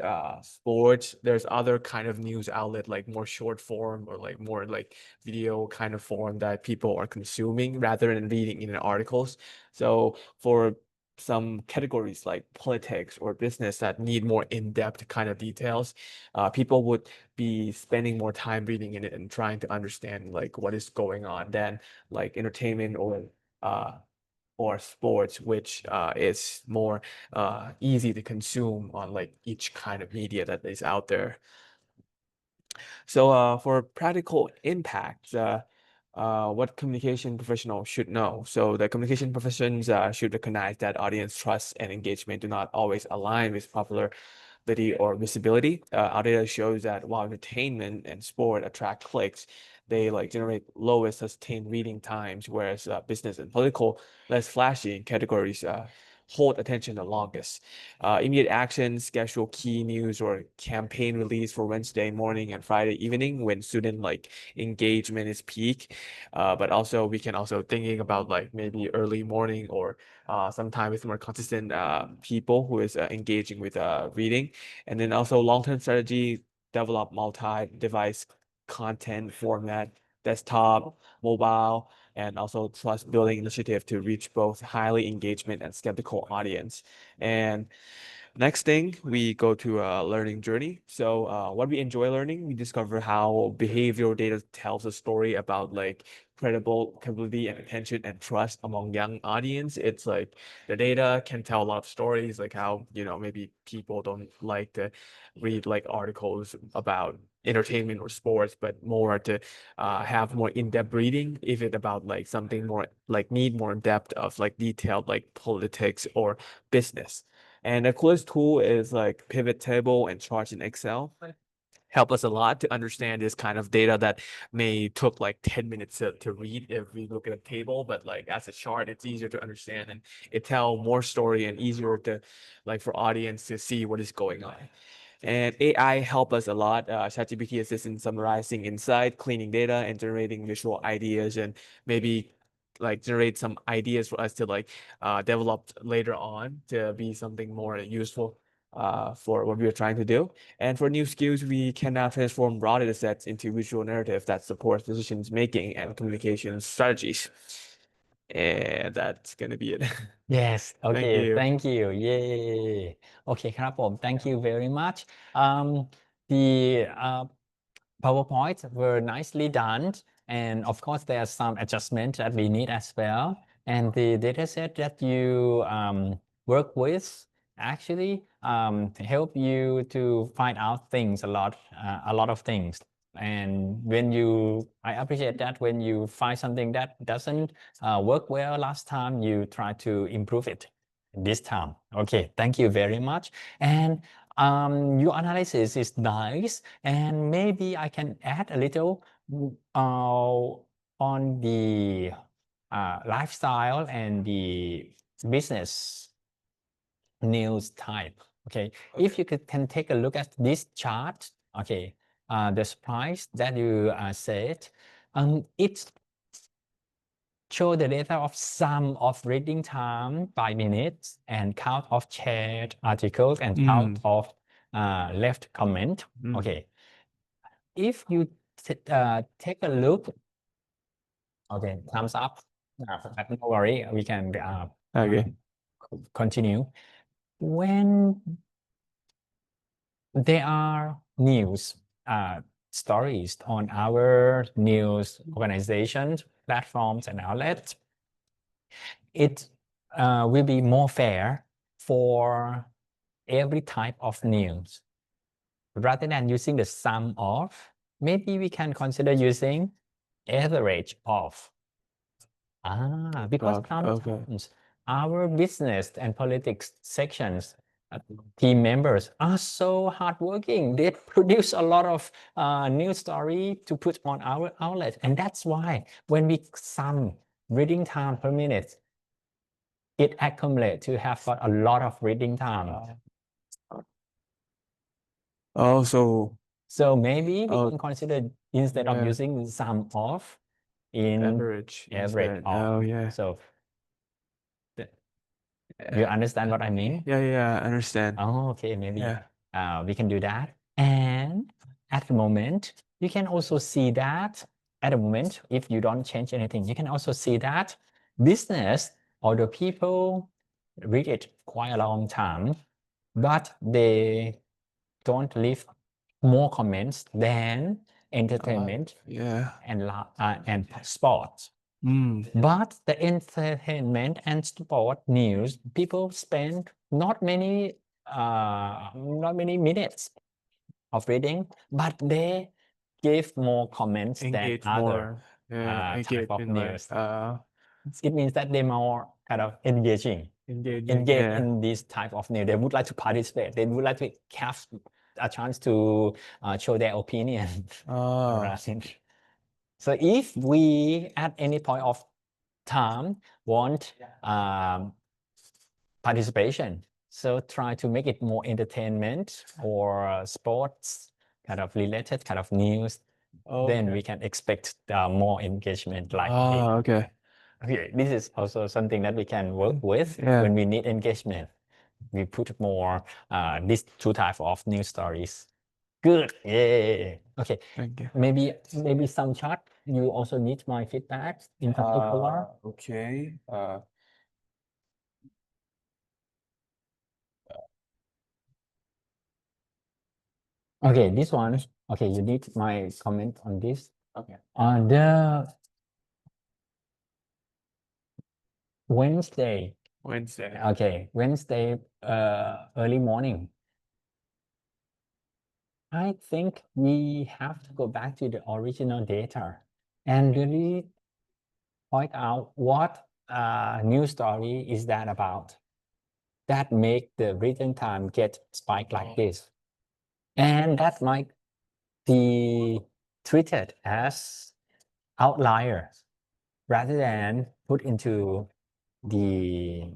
sports, there's other kind of news outlet like more short form or like more like video kind of form that people are consuming rather than reading in articles. So for some categories like politics or business that need more in-depth kind of details, people would be spending more time reading in it and trying to understand like what is going on than like entertainment or sports, which is more easy to consume on like each kind of media that is out there. So for practical impact, what communication professional should know. So the communication professions should recognize that audience trust and engagement do not always align with popularity or visibility. Our data shows that while entertainment and sport attract clicks, they like generate lowest sustained reading times, whereas business and political, less flashy categories hold attention the longest. Immediate action, schedule key news or campaign release for Wednesday morning and Friday evening when student like engagement is peak. But also we can also thinking about like maybe early morning or sometime with more consistent people who is engaging with reading. And then also long-term strategy, develop multi-device content format, desktop, mobile, and also trust building initiative to reach both highly engagement and skeptical audience. And next thing, we go to a learning journey. So what we enjoy learning, we discover how behavioral data tells a story about like credible capability and attention and trust among young audience. It's like the data can tell a lot of stories, like how, you know, maybe people don't like to read like articles about entertainment or sports, but more to have more in-depth reading if it about like something more like need more depth of like detailed like politics or business. And the coolest tool is like pivot table and charts in Excel. Help us a lot to understand this kind of data that may took like 10 minutes to read if we look at a table, but like as a chart, it's easier to understand and it tell more story and easier to like for audience to see what is going on. And AI help us a lot. ChatGPT assists in summarizing insight, cleaning data, and generating visual ideas, and maybe like generate some ideas for us to like develop later on to be something more useful for what we are trying to do. And for new skills, we can now transform raw data sets into visual narrative that supports decisions making and communication strategies. And that's gonna be it. Yes, Thank okay, you. thank you. Yay. Okay, ครับผม thank you very much. The PowerPoints were nicely done, and of course, there are some adjustments that we need as well. And the data set that you work with actually help you to find out things a lot of things. And I appreciate that when you find something that doesn't work well last time, you try to improve it this time. Okay, thank you very much. And your analysis is nice, and maybe I can add a little on the lifestyle and the business news type. Okay, if you can take a look at this chart, okay, the price that you said, it's show the data of sum of reading time by minutes and count of shared articles and count of left comment. Okay, if you take a look, okay, thumbs up. But no worry, we can Okay. continue. When there are news stories on our news organizations, platforms, and outlets, it will be more fair for every type of news. Rather than using the sum of, maybe we can consider using average of. Because sometimes our business and politics sections team members are so hardworking. They produce a lot of news story to put on our outlet, and that's why when we sum reading time per minute, it accumulates to have got a lot of reading time. So maybe we can consider instead of yeah. using sum of in average average instead. of. Oh yeah. So you understand what I mean? Yeah, I understand. Oh, okay, maybe Yeah. we can do that. And at the moment, you can also see that at the moment, if you don't change anything, you can also see that business or the people read it quite a long time, but they don't leave more comments than entertainment Yeah. and sports. But the entertainment and sport news, people spend not many minutes of reading, but they give more comments Engage than other more. Yeah, type of engagement news. like It means that they're more kind of engaging engaging. engage in this type of news. They would like to participate. They would like to have a chance to show their opinion. Right. So if we at any point of time want participation, so try to make it more entertainment or sports kind of related kind of news, then we can expect more engagement like this. Okay. Okay, this is also something that we can work with when we need engagement. We put more these two types of news stories. Good. Yeah. Okay. Thank you. Maybe some chart. You also need my feedback in particular. Okay. Okay, this one. Okay, you need my comment on this. Okay. On the Wednesday. Okay, Wednesday, early morning. I think we have to go back to the original data and really point out what news story is that about that make the reading time get spiked like this. And that might be treated as outlier rather than put into the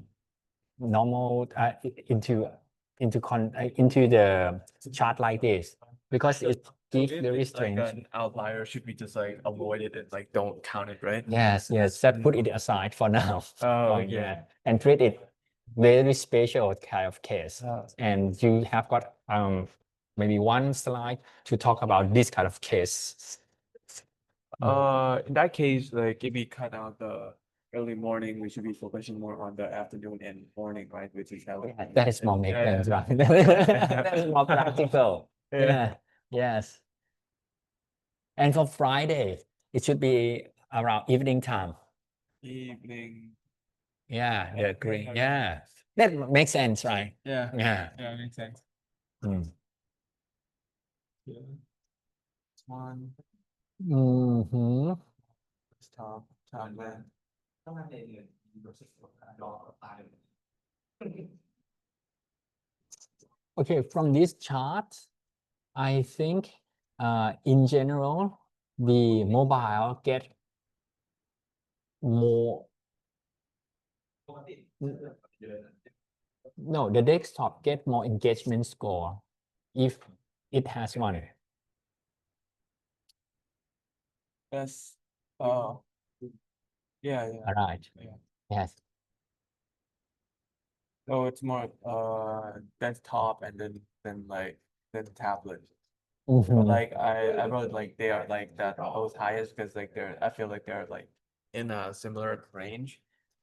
normal into the chart like this, because it gives the restraint. Like an outlier, should we just like avoid it and like don't count it, right? Yes, just put it aside for now. Oh, yeah, and treat it very special kind of case. And you have got maybe one slide to talk about this kind of case. In that case, like if we cut out the early morning, we should be focusing more on the afternoon and morning, right? Which is how That is more make sense, right? That is more practical. Yeah. Yes. And for Friday, it should be around evening time. Evening. Yeah, the green. Yeah, that makes sense, right? Yeah. Yeah. Yeah, makes sense. Yeah. One. Mm-hmm. Top man. Okay, from this chart, I think in general, the mobile get more. No, the desktop get more engagement score if it has one. Yes. Yeah. All right. Yeah. Yes. Oh, it's more desktop and then tablet. Mhm. But like I wrote like they are like that both highest because like I feel like they're like in a similar range.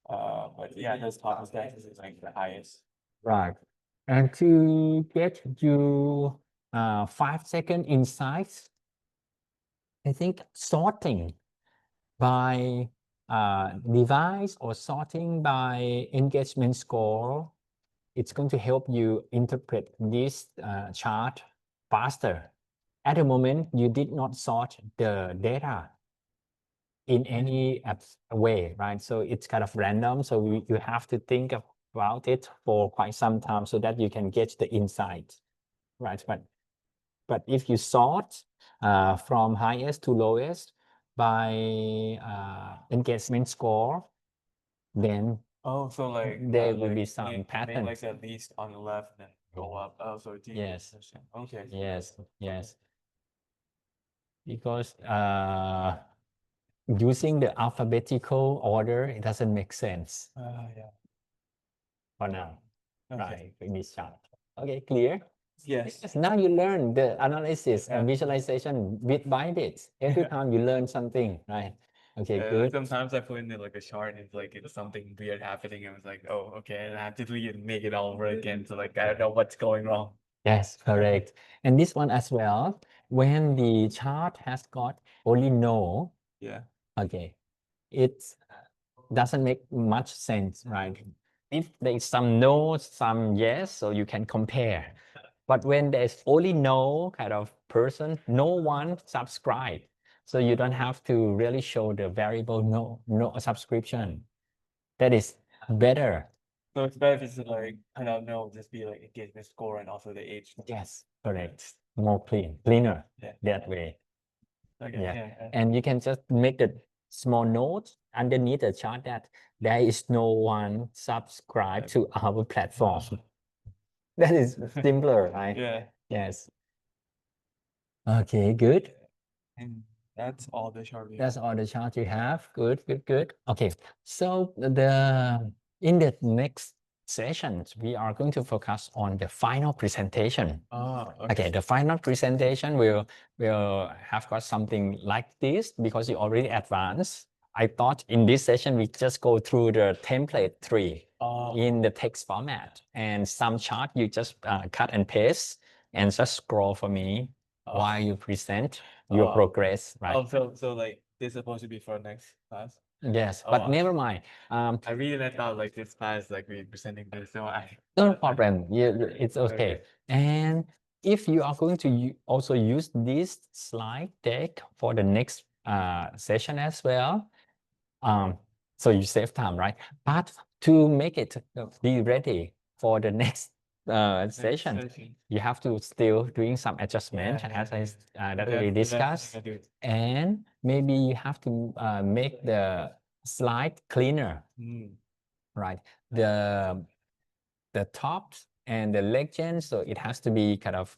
But yeah, desktop is definitely like the highest. Right. And to get you 5-second insights, I think sorting by device or sorting by engagement score it's going to help you interpret this chart faster. At the moment, you did not sort the data in any way, right? So it's kind of random. So you have to think about it for quite some time so that you can get the insight, right? But if you sort from highest to lowest by engagement score, then Oh, so like there will be like some make like patterns. the least on the left and then go up. Oh, so it's Yes. Okay. Yes, yes. Because using the alphabetical order, it doesn't make sense Yeah. for now, Okay. right? In this chart. Okay, clear? Yes. Yes, now you learn the analysis and Yeah. visualization bit by bit. Every time you learn something, right? Okay, Like good. sometimes I put in like a chart and it's like it's something weird happening. I was like, oh, okay, and I have to make it all over again. So like I don't know what's going wrong. Yes, correct. And this one as well, when the chart has got only no, Yeah. okay, it doesn't make much sense, right? If there's some no, some yes, so you can compare. But when there's only no kind of person, no one subscribe. So you don't have to really show the variable no subscription. That is better. So it's better if it's like I don't know, just be like engagement score and also the age. Yes, correct. More cleaner Yeah. that way. Okay. Yeah. Yeah. And you can just make the small note underneath the chart that there is no one subscribed to our platform. That is simpler, right? Yeah. Yes. Okay, good. And that's all the chart we That's have. all the chart you have. Good, good, good. Okay. So in the next sessions, we are going to focus on the final presentation. Oh, Okay, the final presentation will have got something like this because you already advanced. I thought in this session we just go through the template tree in the text format, and some chart you just cut and paste and just scroll for me while you present your progress, right? Oh, so like this is supposed to be for next class. Yes, but Oh. never mind. I really thought like this class like we presenting this, so I. No problem. It's okay. Okay. And if you are going to also use this slide deck for the next session as well, so you save time, right? But to make it be ready for the next session, you have to still doing some adjustment that we discussed, and maybe you have to make the slide cleaner, right? The tops and the legend, so it has to be kind of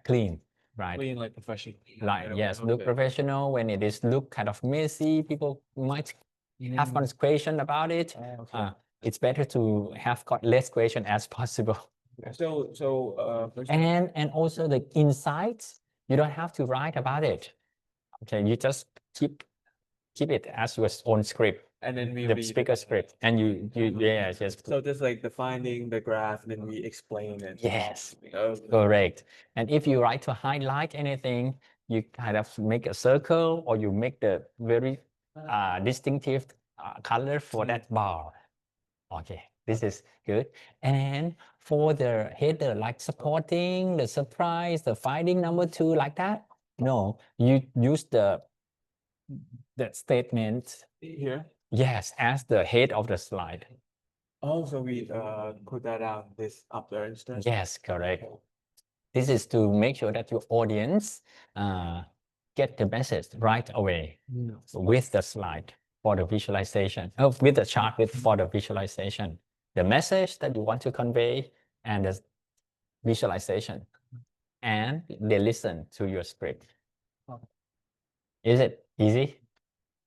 clean, right? Clean like professional. Like yes, look Okay. professional. When it is look kind of messy, people might have one question about it. Okay. It's better to have got less question as possible. So And also the insights, you don't have to write about it. Okay, you just keep it as your own script, and then we the read speaker it. script, and you yes, just So just like defining the graph, and then we explain it. yes. Okay. Correct. And if you like to highlight anything, you kind of make a circle or you make the very distinctive color for that bar. Okay, this is good. And for the header, like supporting, the surprise, the finding number 2, like that. No, you use the statement, Here. yes, as the head of the slide. Oh, so we put that out this up there instead. Yes, correct. This is to make sure that your audience get the message right away with the slide for the visualization, with the chart for the visualization, the message that you want to convey and the visualization, and they listen to your script. Is it easy?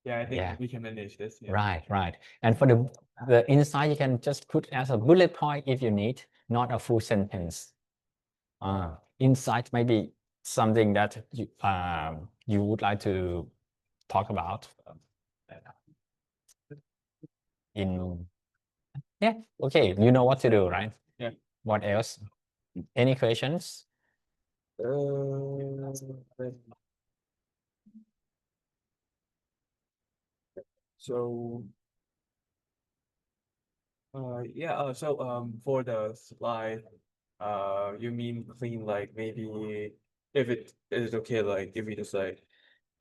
Yeah, I think Yeah. we can manage this. Yeah. Right, right. And for the inside, you can just put as a bullet point if you need, not a full sentence. Insight may be something that you would like to talk about yeah, okay, you know what to do, right? Yeah. What else? Any questions? So Yeah, so for the slide, you mean clean like maybe if it is okay, like if we just like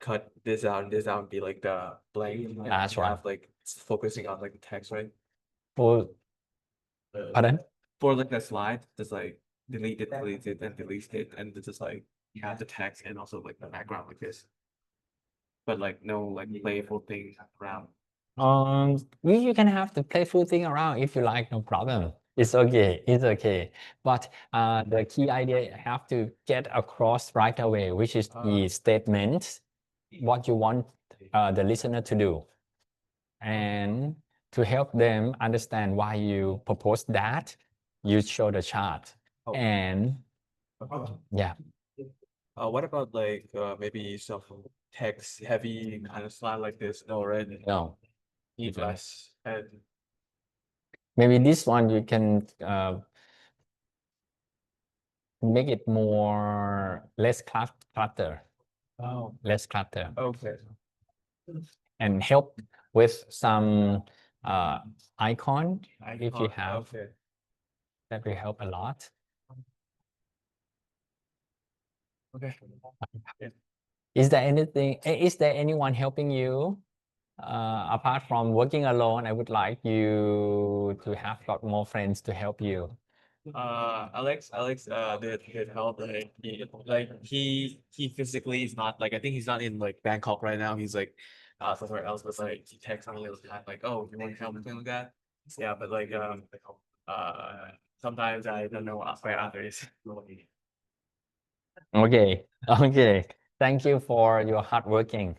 cut this out and this out, be like the blank and That's you right. have like focusing on like the text, right? For pardon? For like the slide, just like delete it, and delete it, and just like you have the text and also like the background like this. But like no like playful thing around. You can have the playful thing around if you like, no problem. It's okay. It's okay. But the key idea have to get across right away, which is the statement, what you want the listener to do, and to help them understand why you propose that, you show the chart, Oh. and yeah. What about like maybe some text heavy kind of slide like this? No, right? No. Need less and Maybe this one you can make it more less clutter, oh, less clutter, okay. and help with some icon if you Icon, have. okay. That will help a lot. Okay. Yeah. Is there anything? Is there anyone helping you? Apart from working alone, I would like you to have got more friends to help you. Alex, did help. Like he physically is not like I think he's not in like Bangkok right now. He's like somewhere else. But like he texted me all the time like, oh, you want to help something like that? Yeah, but like sometimes I don't know where others. Okay, okay. Thank you for your hard working.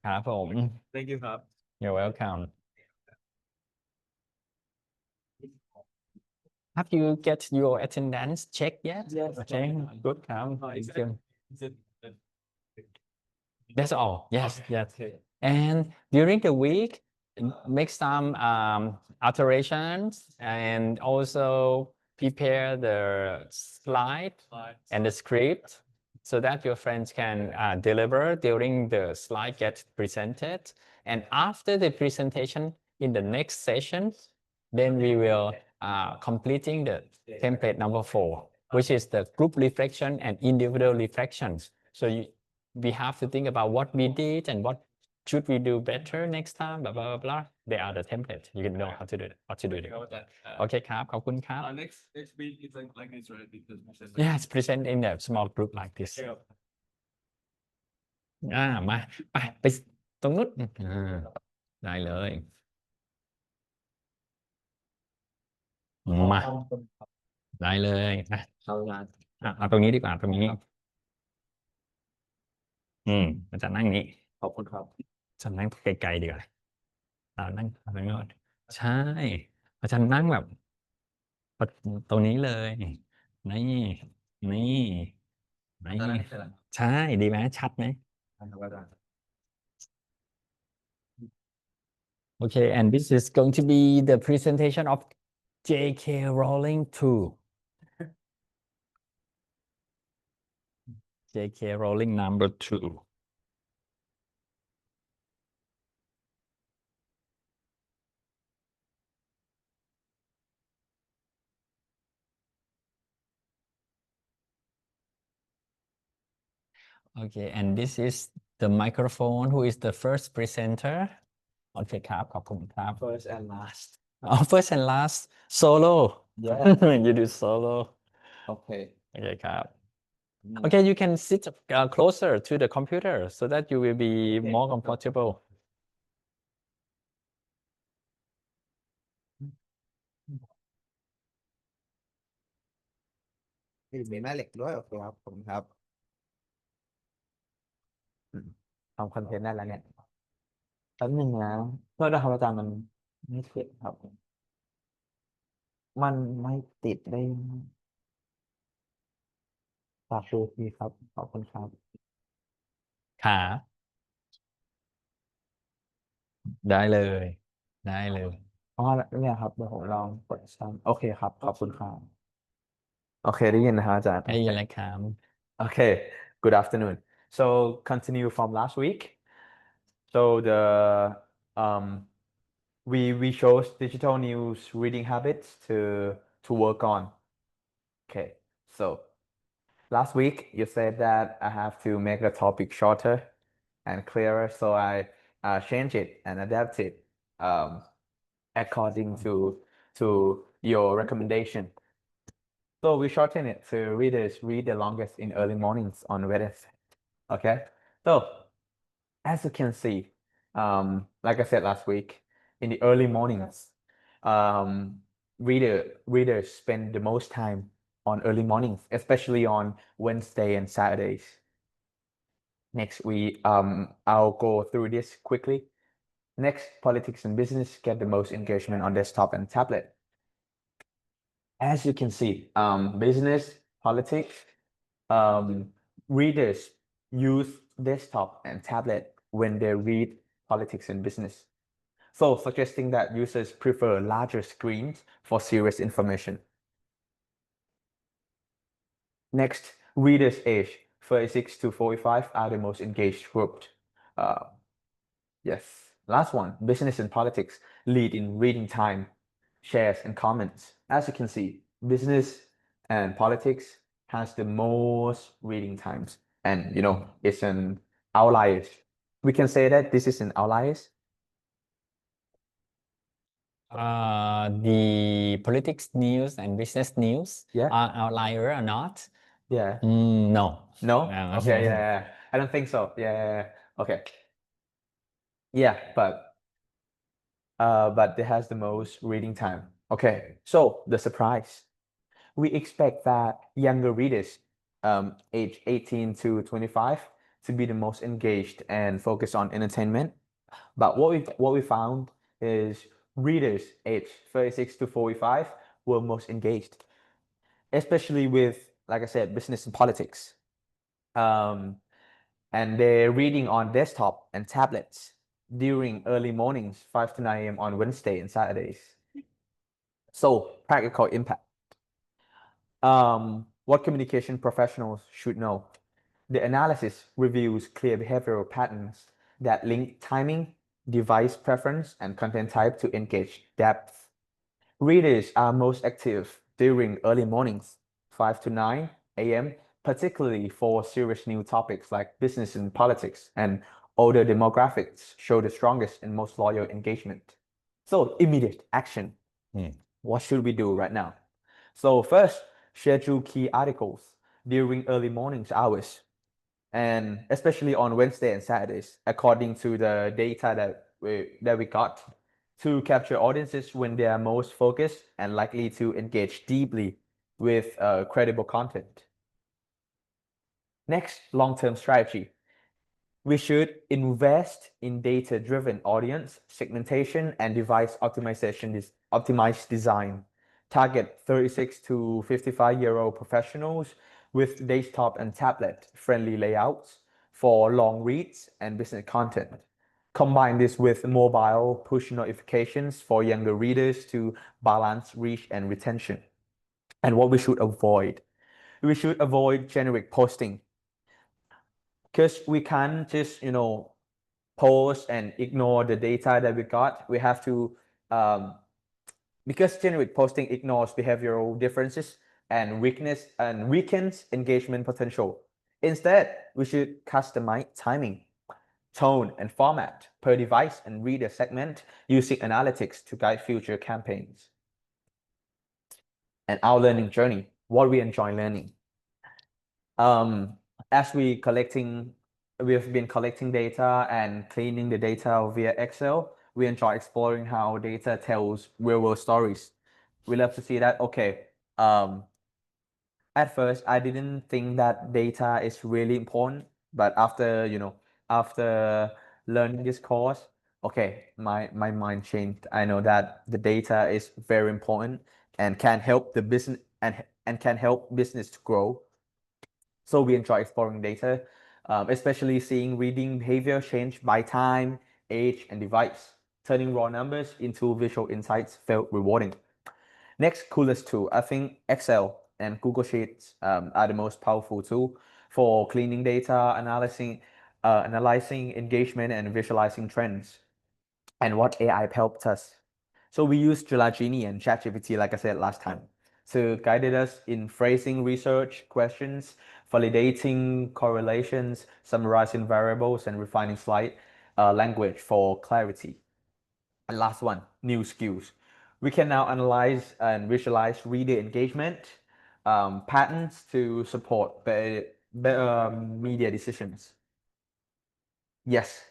ครับผม Thank you, Hub. You're welcome. Have you get your attendance check yet? Yes. Okay, good. Thank you. Is it That's all. Yes, yes. okay. And during the week, make some alterations and also prepare the slide and the script so that your friends can deliver during the slide gets presented. And after the presentation in the next session, then we will completing the template number 4, which is the group reflection and individual reflections. So we have to think about what we did and what should we do better next time, blah, blah, blah, blah. They are the template. You can know how to do it, what to do it. Go with that. โอเคครับ ขอบคุณครับ Next week it's like this, right? Because Yes, present in a small group like this. มาไปตรงนู้นได้เลยมาได้เลยเอาตรงนี้ดีกว่าตรงนี้อาจารย์นั่งนี้ ขอบคุณครับ อาจารย์นั่งไกลๆดีกว่านั่งตรงนี้ใช่อาจารย์นั่งแบบตรงนี้เลยนี่ใช่ดีไหมชัดไหม Okay, and this is going to be the presentation of JK Rowling 2. JK Rowling number 2. Okay, and this is the microphone. Who is the first presenter? Okay, ครับขอบคุณครับ First and last. First and last solo. Yeah. You do solo. Okay. Okay, ครับ Okay, you can sit closer to the computer so that you will be more comfortable. มีแม่เหล็กด้วยโอเคครับผมครับทำคอนเทนต์ได้แล้วเนี่ยแป๊บนึงนะโทษนะครับอาจารย์มันไม่ติดครับ มันไม่ติดได้ฝากดูทีครับขอบคุณครับ ครับ ได้เลย เพราะว่าเนี่ยครับเดี๋ยวผมลองกดซ้ำโอเคครับขอบคุณครับโอเคได้ยินนะครับอาจารย์ ได้ยินแล้วครับ Okay, good afternoon. So continue from last week. So the we chose digital news reading habits to work on. Okay, so last week you said that I have to make the topic shorter and clearer, so I change it and adapt it according to your recommendation. So we shorten it to readers read the longest in early mornings on Wednesday. Okay, so as you can see, like I said last week, in the early mornings, readers spend the most time on early mornings, especially on Wednesday and Saturdays. Next, I'll go through this quickly. Next, politics and business get the most engagement on desktop and tablet. As you can see, business, politics, readers use desktop and tablet when they read politics and business. So suggesting that users prefer larger screens for serious information. Next, readers age 36 to 45 are the most engaged group. Yes. Last one, business and politics lead in reading time, shares, and comments. As you can see, business and politics has the most reading times, and it's an outlier. We can say that this is an outlier. The politics news and business news Yeah. are outlier or not? Yeah. No. No? Yeah. Okay, yeah. I don't think so. Yeah. Okay. Yeah, but it has the most reading time. Okay, so the surprise. We expect that younger readers, age 18 to 25, to be the most engaged and focused on entertainment. But what we found is readers age 36 to 45 were most engaged, especially with, like I said, business and politics. And they're reading on desktop and tablets during early mornings, 5 to 9 a.m. on Wednesday and Saturdays. So practical impact. What communication professionals should know. The analysis reveals clear behavioral patterns that link timing, device preference, and content type to engage depth. Readers are most active during early mornings, 5 to 9 a.m., particularly for serious new topics like business and politics, and older demographics show the strongest and most loyal engagement. So immediate action. What should we do right now? So first, schedule key articles during early mornings hours, and especially on Wednesday and Saturdays, according to the data that we got, to capture audiences when they are most focused and likely to engage deeply with credible content. Next, long-term strategy. We should invest in data-driven audience segmentation and device optimization, optimized design. Target 36 to 55-year-old professionals with desktop and tablet-friendly layouts for long reads and business content. Combine this with mobile push notifications for younger readers to balance reach and retention. And what we should avoid. We should avoid generic posting, because we can't just post and ignore the data that we got. We have to because generic posting ignores behavioral differences and weakens engagement potential. Instead, we should customize timing, tone, and format per device and reader segment using analytics to guide future campaigns. And our learning journey, what we enjoy learning. As we've been collecting data and cleaning the data via Excel. We enjoy exploring how data tells real-world stories. We love to see that. Okay, at first I didn't think that data is really important, but after learning this course, okay, my mind changed. I know that the data is very important and can help the business and can help business to grow. So we enjoy exploring data, especially seeing reading behavior change by time, age, and device. Turning raw numbers into visual insights felt rewarding. Next coolest tool, I think Excel and Google Sheets are the most powerful tool for cleaning data, analyzing engagement, and visualizing trends. and what AI helped us. So we use Gelagini and ChatGPT, like I said last time, to guide us in phrasing research questions, validating correlations, summarizing variables, and refining slide language for clarity. And last one, new skills. We can now analyze and visualize reader engagement patterns to support better media decisions. Yes,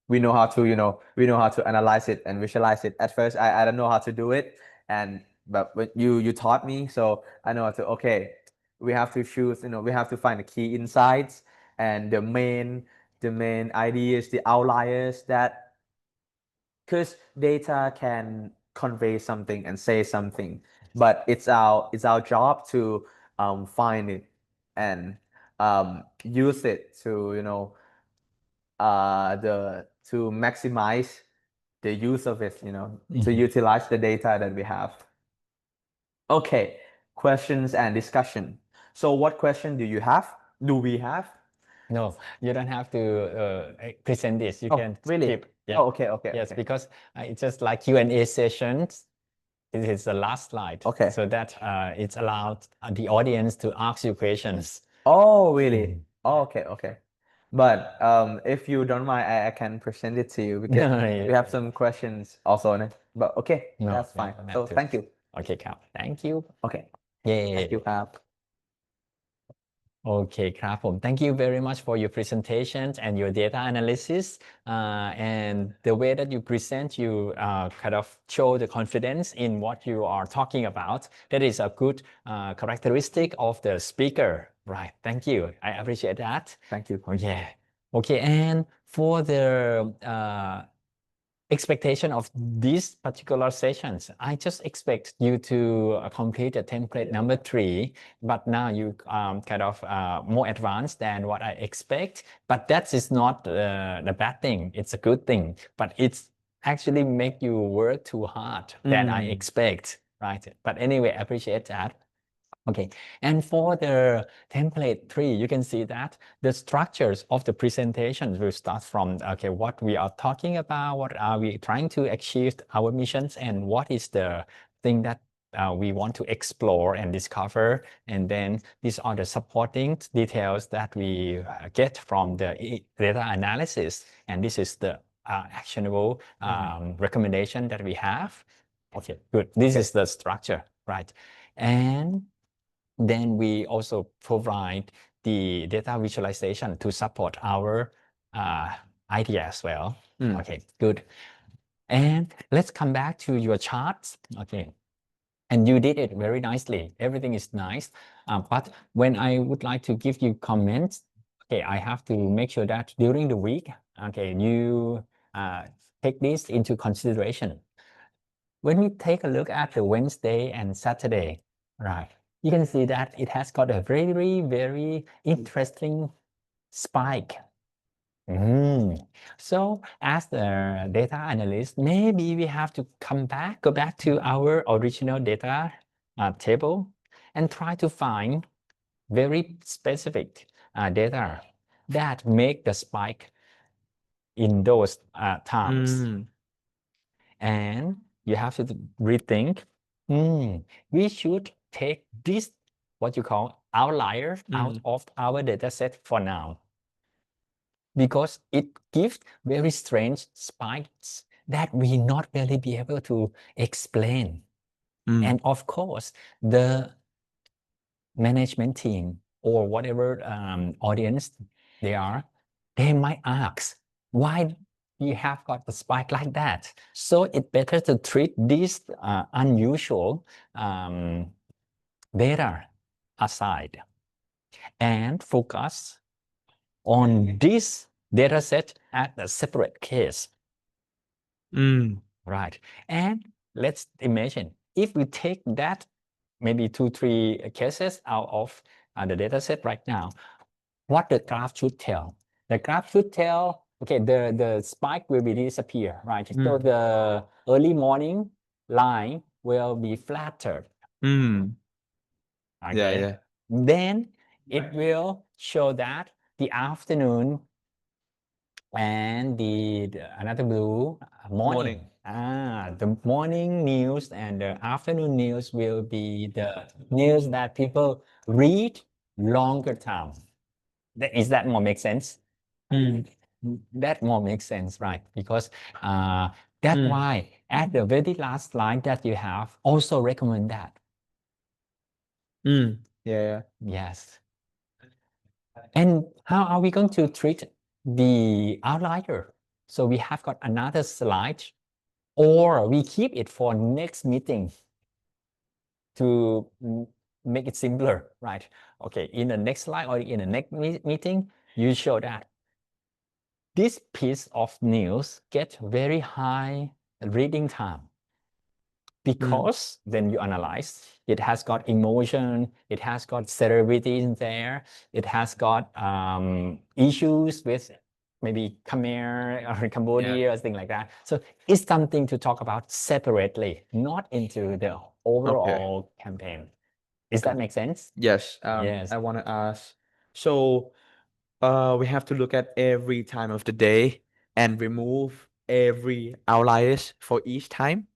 we know how to, we know how to analyze it and visualize it. At first, I don't know how to do it, but you taught me, so I know how to. Okay, we have to choose. We have to find the key insights and the main ideas, the outliers that, because data can convey something and say something, but it's our job to find it and use it to to maximize the use of it, to utilize the data that we have. Okay, questions and discussion. So what question do we have? No, you don't have to present this. You Oh, can really? skip. Yeah. Oh, okay. Yes, Okay. because it's just like Q&A sessions. This is the last slide. Okay. So that it's allowed the audience to ask you questions. Oh, really? Oh, okay. But if you don't mind, I can present it to you because we have some questions also on it. But okay, No, that's no, fine. don't have So to. thank you. โอเคครับ thank you Okay, yeah thank you,ครับ Okay, ครับผม thank you very much for your presentations and your data analysis and the way that you present, you kind of show the confidence in what you are talking about. That is a good characteristic of the speaker, right? Thank you. I appreciate that. Thank you. Oh, yeah. Okay, and for the expectation of these particular sessions, I just expect you to complete the template number 3, but now you kind of more advanced than what I expect. But that is not the bad thing. It's a good thing, but it's actually make you work too hard than I expect, right? But anyway, I appreciate that. Okay, and for the template 3, you can see that the structures of the presentation will start from, okay, what we are talking about, what are we trying to achieve, our missions, and what is the thing that we want to explore and discover. And then these are the supporting details that we get from the data analysis. And this is the actionable recommendation that we have. Okay, good. This is the structure, right? And then we also provide the data visualization to support our idea as well. Okay, good. And let's come back to your charts. Okay, and you did it very nicely. Everything is nice. But when I would like to give you comments, okay, I have to make sure that during the week, okay, you take this into consideration. When we take a look at the Wednesday and Saturday, right, you can see that it has got a very, very interesting spike. So as the data analyst, maybe we have to go back to our original data table and try to find very specific data that make the spike in those times. And you have to rethink, we should take this, what you call outlier, out of our data set for now, because it gives very strange spikes that we not really be able to explain. And of course, the management team or whatever audience they might ask, why you have got the spike like that? So it's better to treat this unusual data aside and focus on this data set as a separate case. Right. And let's imagine if we take that maybe 2-3 cases out of the data set right now, what the graph should tell. The graph should tell, okay, the spike will be disappear, right? So the early morning line will be flattered. Okay. Yeah. Then it will show that the afternoon and the another blue morning. The morning news and the afternoon news will be the news that people read longer time. Is that more make sense? That more makes sense, right? Because that's why at the very last slide that you have also recommend that. Yeah. Yes. And how are we going to treat the outlier? So we have got another slide, or we keep it for next meeting to make it simpler, right? Okay, in the next slide or in the next meeting, you show that this piece of news get very high reading time because then you analyze, it has got emotion, it has got celebrity in there, it has got issues with maybe Khmer or Cambodia or things like that. So it's something to talk about separately, not into the overall campaign. Does that make sense? Yes. Yes. I want to ask. So, we have to look at every time of the day and remove every outliers for each time.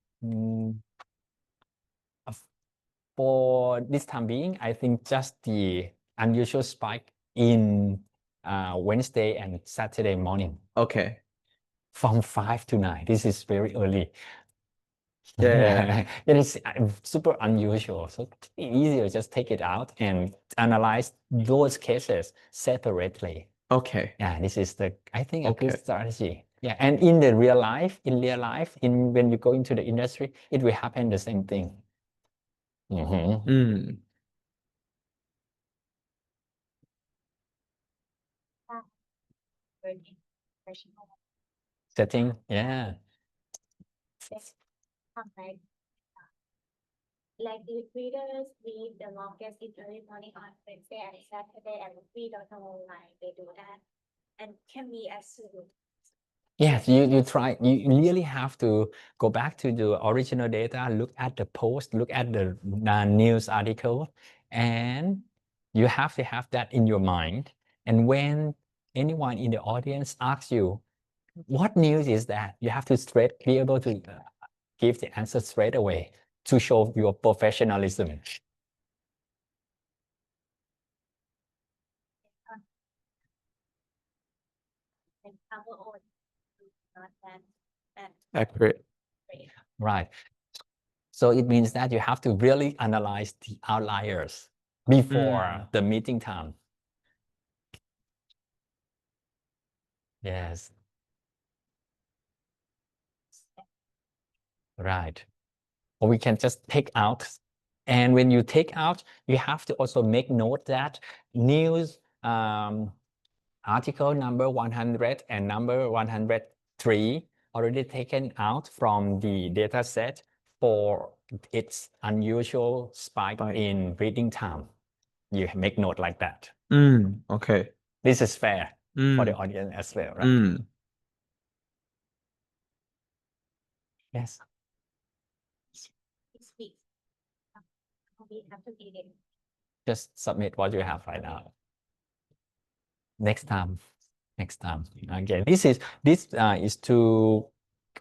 For this time being, I think just the unusual spike in Wednesday and Saturday morning Okay. from 5 to 9. This is very early. Yeah. It is super unusual. So it's easier just take it out and analyze those cases separately. Okay. Yeah, this is I think a good Okay. strategy. Yeah, and in the real life, when you go into the industry, it will happen the same thing. Setting, yeah. Like if readers read the longest in early morning on Wednesday and Saturday, and we don't know why they do that, and can be as soon. Yes, you try, you really have to go back to the original data, look at the post, look at the news article, and you have to have that in your mind. And when anyone in the audience asks you, what news is that? You have to be able to give the answer straight away to show your professionalism. And our own not that Accurate. Right. So it means that you have to really analyze the outliers before the meeting time. Yes. Right. Or we can just take out. And when you take out, you have to also make note that news article number 100 and number 103 already taken out from the data set for its unusual spike in reading time. You make note like that. Okay. This is fair for the audience as well, right? Yes. speaks. We have to read it. Just submit what you have right now. Next time. Again, this is to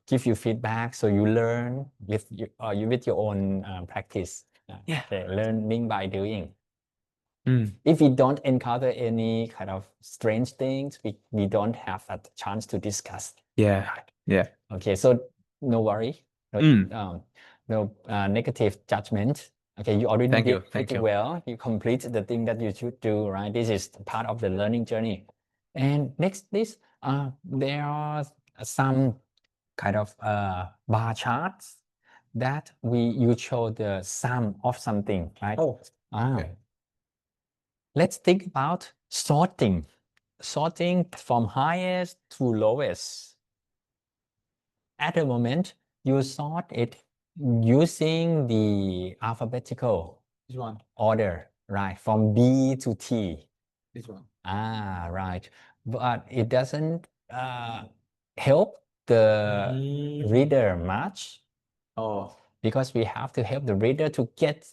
give you feedback so you learn with with your own practice. Okay, learning by doing. If we don't encounter any kind of strange things, we don't have a chance to discuss. Yeah. Okay, so no worry, no negative judgment. Okay, you already Thank did you, thank pretty you. well. You complete the thing that you should do, right? This is part of the learning journey. And next, there are some kind of bar charts that you show the sum of something, right? Let's think about sorting from highest to lowest. At the moment, you sort it using the alphabetical order, right? From B to T. This one. Right. But it doesn't help the reader much because we have to help the reader to get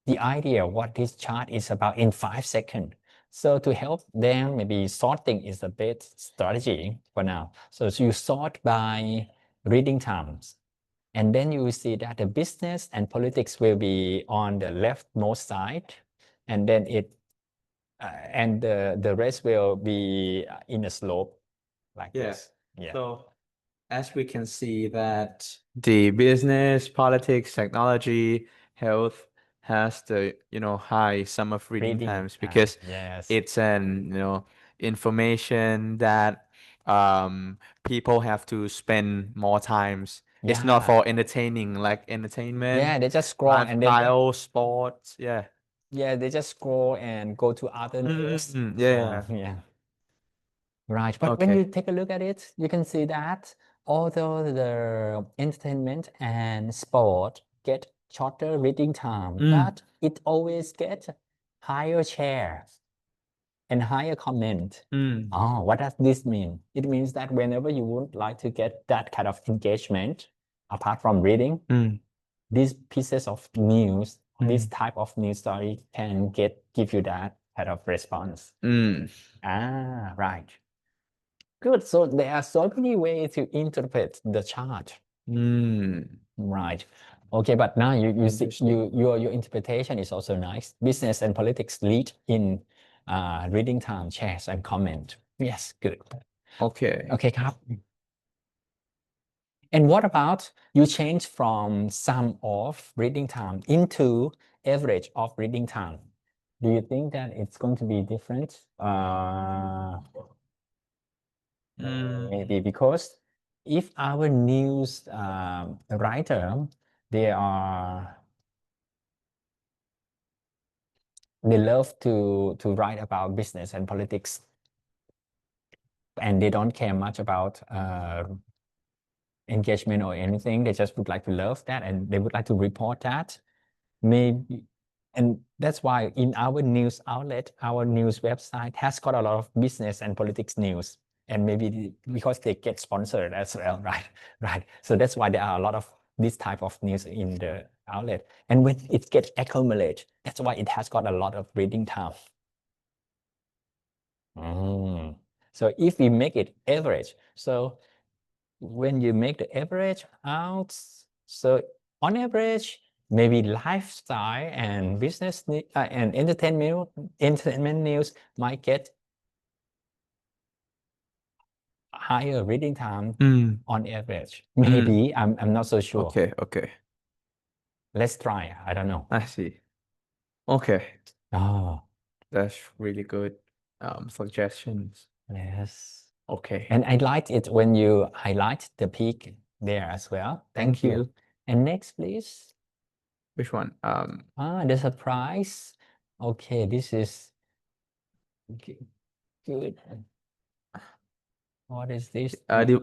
the idea what this chart is about in 5 seconds. So to help them, maybe sorting is the best strategy for now. So you sort by reading times. And then you will see that the business and politics will be on the leftmost side. And then and the rest will be in a slope like Yeah. this. Yeah. So as we can see that the business, politics, technology, health has the, high sum of reading Reading times time, because yes. it's an, information that people have to spend more times. It's not Yeah. for entertaining, like entertainment, Yeah, they just scroll and then lifestyle, sports. Yeah. yeah, they just scroll and go to other news. Yeah. Yeah. Right. But when Okay. you take a look at it, you can see that although the entertainment and sport get shorter reading time, but it always gets higher share and higher comment. Oh, what does this mean? It means that whenever you would like to get that kind of engagement, apart from reading, these pieces of news, this type of news story can give you that kind of response. Right. Good. So there are so many ways to interpret the chart. Right. Okay, but now you see your interpretation is also nice. Business and politics lead in reading time, shares, and comment. Yes, good. Okay. Okay,ครับ. And what about you change from sum of reading time into average of reading time? Do you think that it's going to be different? Maybe because if our news writer, they love to write about business and politics, and they don't care much about engagement or anything. They just would like to love that, and they would like to report that. Maybe, and that's why in our news outlet, our news website has got a lot of business and politics news, and maybe because they get sponsored as well, right? Right. So that's why there are a lot of this type of news in the outlet, and when it gets accumulated, that's why it has got a lot of reading time. So if we make it average, so when you make the average out, so on average, maybe lifestyle and business and entertainment news might get higher reading time on average. Maybe I'm not so sure. Okay. Let's try. I don't know. I see. Okay. Oh, That's really good suggestions. yes. Okay. And I liked it when you highlight the peak there as well. Thank you. And next, please. Which one? The surprise. Okay, this is good. What is this?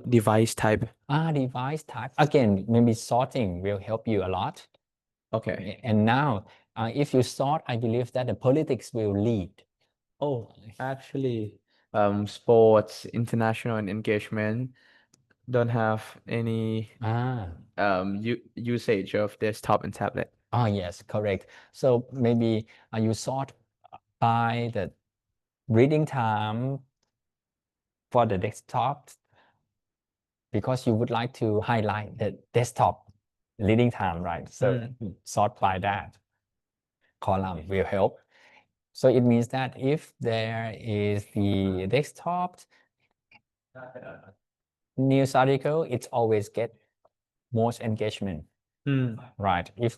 Device type. Device type. Again, maybe sorting will help you a lot. Okay. And now, if you sort, I believe that the politics will lead. Oh, actually, sports, international and engagement don't have any usage of desktop and tablet. Oh, yes, correct. So maybe you sort by the reading time for the desktop because you would like to highlight the desktop reading time, right? So sort by that column will help. So it means that if there is the desktop news article, it's always get most engagement, right? If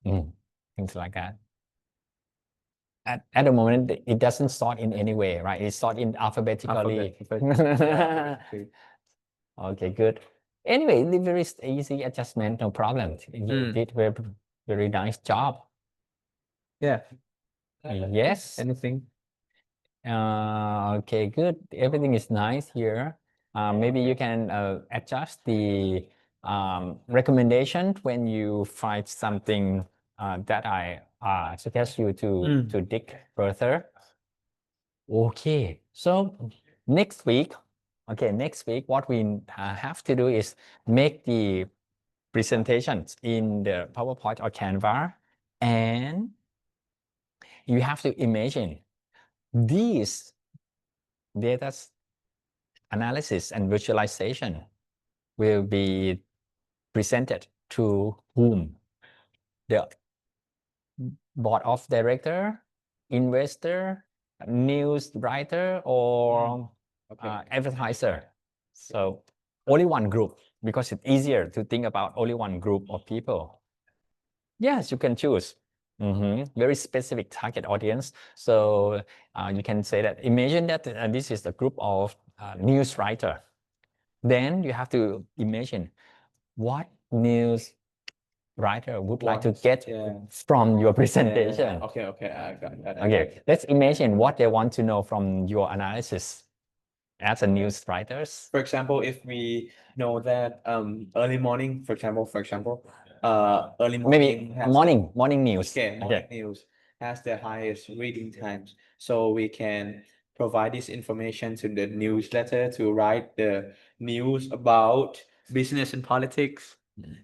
things like that. At the moment, it doesn't sort in any way, right? It's sort in alphabetically. Okay, good. Anyway, very easy adjustment, no problem. You did very nice job. Yeah. Yes. Anything? Okay, good. Everything is nice here. Maybe you can adjust the recommendation when you find something that I suggest you to dig further. Okay, so next week, what we have to do is make the presentations in the PowerPoint or Canva, and you have to imagine These data analysis and visualization will be presented to whom? The board of director, investor, news writer, or advertiser. So only one group, because it's easier to think about only one group of people. Yes, you can choose. Very specific target audience. So you can say that, imagine that this is the group of news writer. Then you have to imagine what news writer would like to get from your presentation. Okay, I got it. Okay, let's imagine what they want to know from your analysis as a news writers. For example, if we know that early morning, for example, early Maybe morning has morning news. okay, morning news has the highest reading times. So we can provide this information to the newsletter to write the news about business and politics.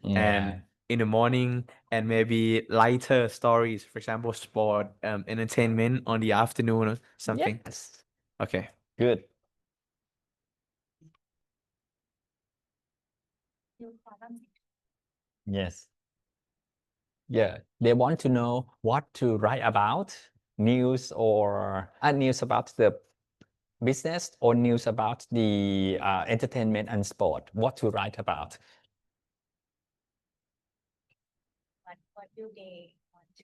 And in the morning, and maybe lighter stories, for example, sport, entertainment on the afternoon or something. Yes. Okay. Good. Yes. Yeah, they want to know what to write about, news or news about the business or news about the entertainment and sport, what to write about. What do they want to?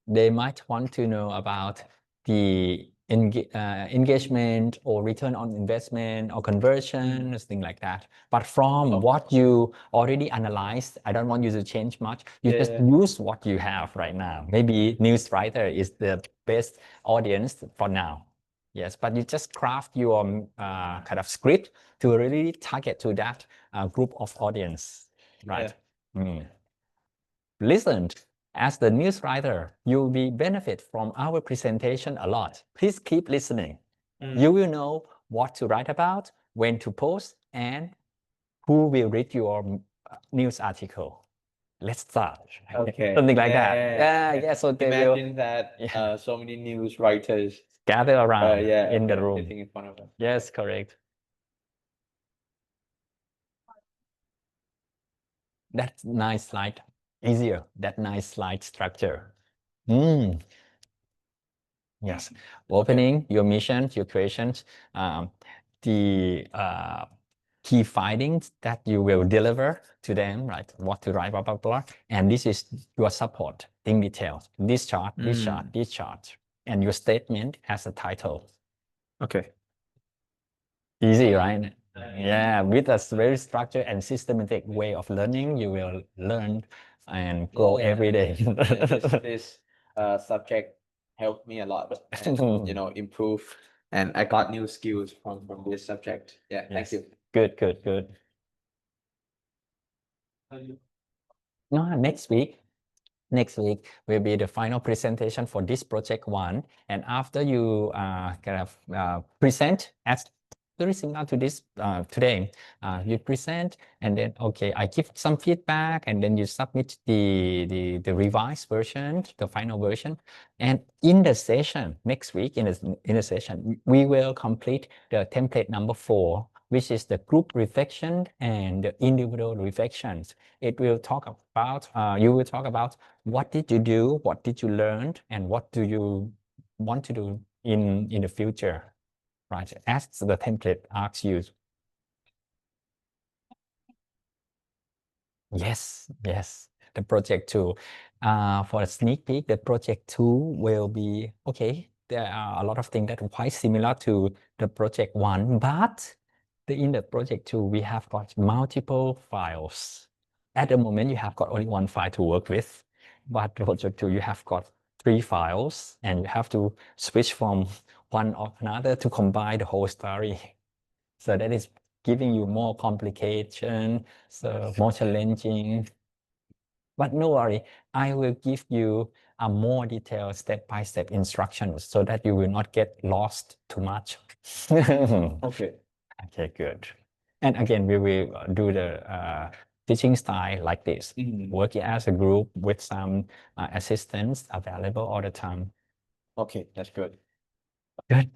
They might want to know about the engagement or return on investment or conversion, things like that. But from what you already analyzed, I don't want you to change much. You just use what you have right now. Maybe news writer is the best audience for now. Yes, but you just craft your kind of script to really target to that group of audience, right? Listen, as the news writer, you will be benefit from our presentation a lot. Please keep listening. You will know what to write about, when to post, and who will read your news article. Let's start. Okay. Something like that. Yeah. So they will Imagine that so many news writers gather around in the room. sitting in front of us. Yes, correct. That's nice slide. Easier. That nice slide structure. Yes. Opening, your mission, your questions, the key findings that you will deliver to them, right? What to write, blah, blah, blah. And this is your support in details. This chart, this chart, this chart. And your statement has a title. Okay. Easy, right? Yeah, with a very structured and systematic way of learning, you will learn and grow every day. This subject helped me a lot, and, improve, and I got new skills from this subject. Yeah, thank you. Good. No, next week will be the final presentation for this project one. And after you kind of present as very similar to this today, you present and then, okay, I give some feedback and then you submit the revised version, the final version. And in the session, next week in the session, we will complete the template number 4, which is the group reflection and the individual reflections. It will talk about, you will talk about what did you do, what did you learn, and what do you want to do in the future, right? As the template asks you. Yes, the project 2. For a sneak peek, the project 2 will be, okay, there are a lot of things that are quite similar to the project 1, but in the project 2, we have got multiple files. At the moment, you have got only one file to work with, but project 2, you have got 3 files, and you have to switch from one or another to combine the whole story. So that is giving you more complication, so more challenging. But no worry, I will give you a more detailed step-by-step instructions so that you will not get lost too much. Okay. Okay, good. And again, we will do the teaching style like this, working as a group with some assistants available all the time. Okay, that's good. Good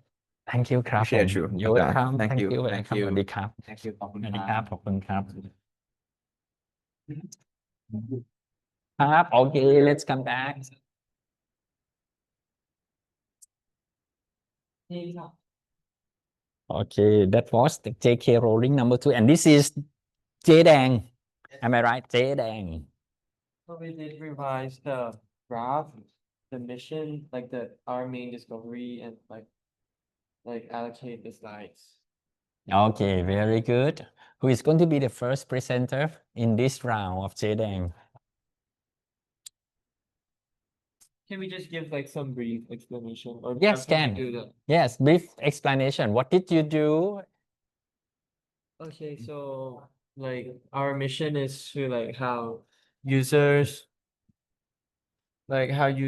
thank you ครับ Appreciate ผม you You're Yeah, welcome thank thank you you thank welcome ส you วัสดีครับ Thank you ขอบคุณ สวัส ค ดี รั ครับ บขอบคุณครับครับโอเค let's come back okay that was the JK Rowling number 2 and this is เจ๊แดง am I right เจ๊แดง So we did revise the graph, the mission, like our main discovery, and like allocate the slides. Okay, very good. Who is going to be the first presenter in this round of เจ๊แดง Can we just give like some brief explanation, or Yes, can we can. do the? Yes, brief explanation. What did you do? Okay, so like our mission is to like how users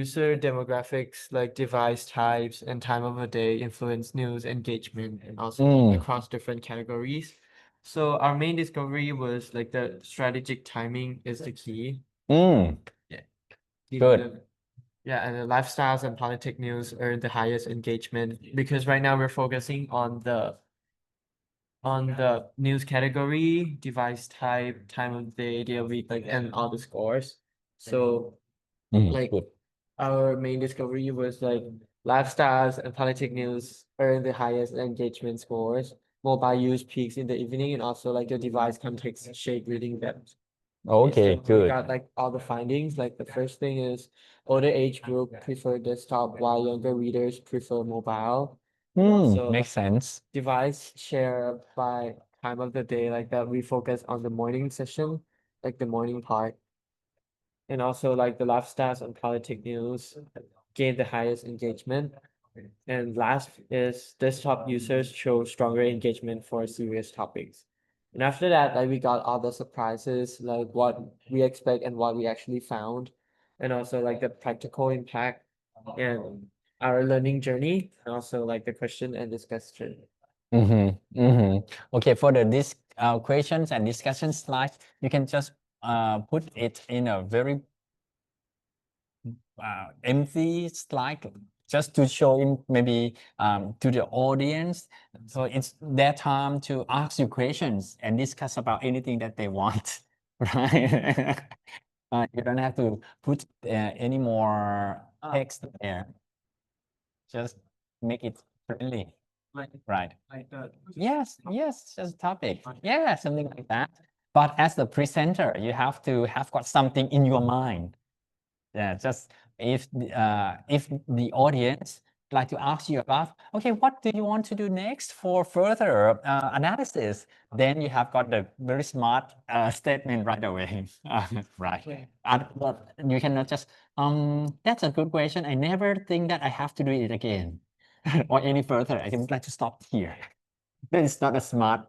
user demographics, like device types and time of the day influence news engagement and also across different categories. So our main discovery was like the strategic timing is the key. Mm, Good. Yeah, and the lifestyles and politic news earn the highest engagement because right now we're focusing on the news category, device type, time of day of week, like and all the scores. So like good. our main discovery was like lifestyles and politic news earn the highest engagement scores. Mobile use peaks in the evening and also like the device context shape reading depth. Okay, So we good. got like all the findings. Like the first thing is older age group prefer desktop while younger readers prefer mobile. So Makes sense. device share by time of the day, like that we focus on the morning session, like the morning part. And also like the lifestyles and politic news gain the highest engagement. And last is desktop users show stronger engagement for serious topics. And after that, like we got all the surprises, like what we expect and what we actually found, and also like the practical impact and our learning journey, and also like the question and discussion. Okay, for the questions and discussion slides, you can just put it in a very empty slide just to show in maybe to the audience. So it's their time to ask you questions and discuss about anything that they want, right? You don't have to put any more text there. Just make it friendly. Right. Yes, just topic. Yeah, something like that. But as the presenter, you have to have got something in your mind. Yeah, just if the audience like to ask you about, okay, what do you want to do next for further analysis? Then you have got the very smart statement right away. Right. But you cannot just, that's a good question. I never think that I have to do it again or any further. I can like to stop here. That is not a smart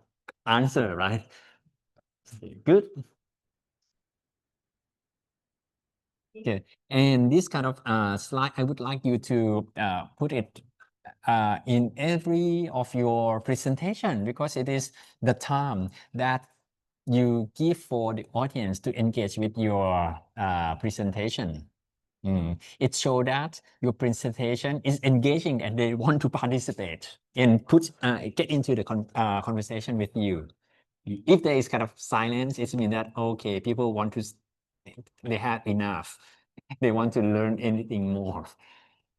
answer, right? Good. Okay, and this kind of slide, I would like you to put it in every of your presentation because it is the time that you give for the audience to engage with your presentation. It shows that your presentation is engaging and they want to participate and get into the conversation with you. If there is kind of silence, it means that, okay, people want to, they had enough. They want to learn anything more.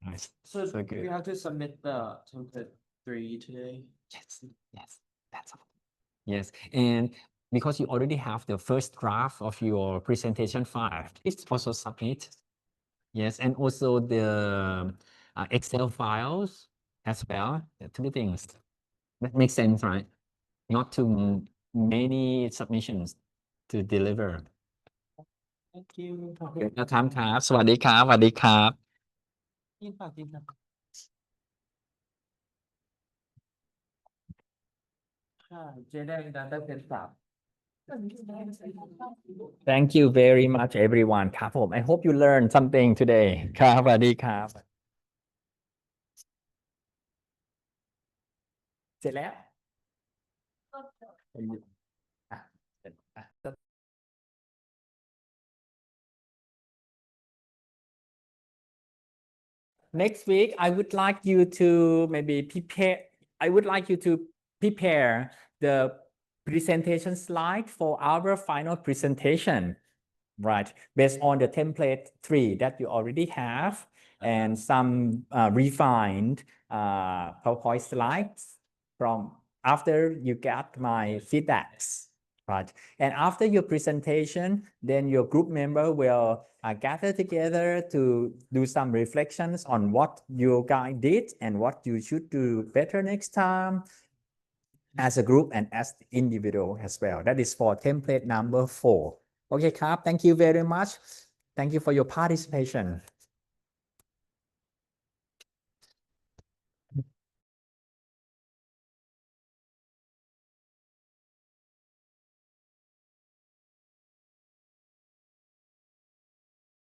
Nice. So So good. we have to submit the template 3 today. Yes, that's all. Yes, and because you already have the first draft of your presentation file, please also submit. Yes, and also the Excel files as well. The two things. That makes sense, right? Not too many submissions to deliver. Thank you. นะครับครับสวัสดีครับสวัสดีครับ Data Set Thank you very much everyone ครับผม I hope you learned something today ครับสวัสดีครับเสร็จแล้วอ่ะเสร็จอ่ะ next week, I would like you to maybe prepare. I would like you to prepare the presentation slide for our final presentation, right? Based on the template 3 that you already have and some refined PowerPoint slides from after you got my feedbacks, right? And after your presentation, then your group member will gather together to do some reflections on what you guys did and what you should do better next time as a group and as individual as well. That is for template number 4. Okay, Kap, thank you very much. Thank you for your participation.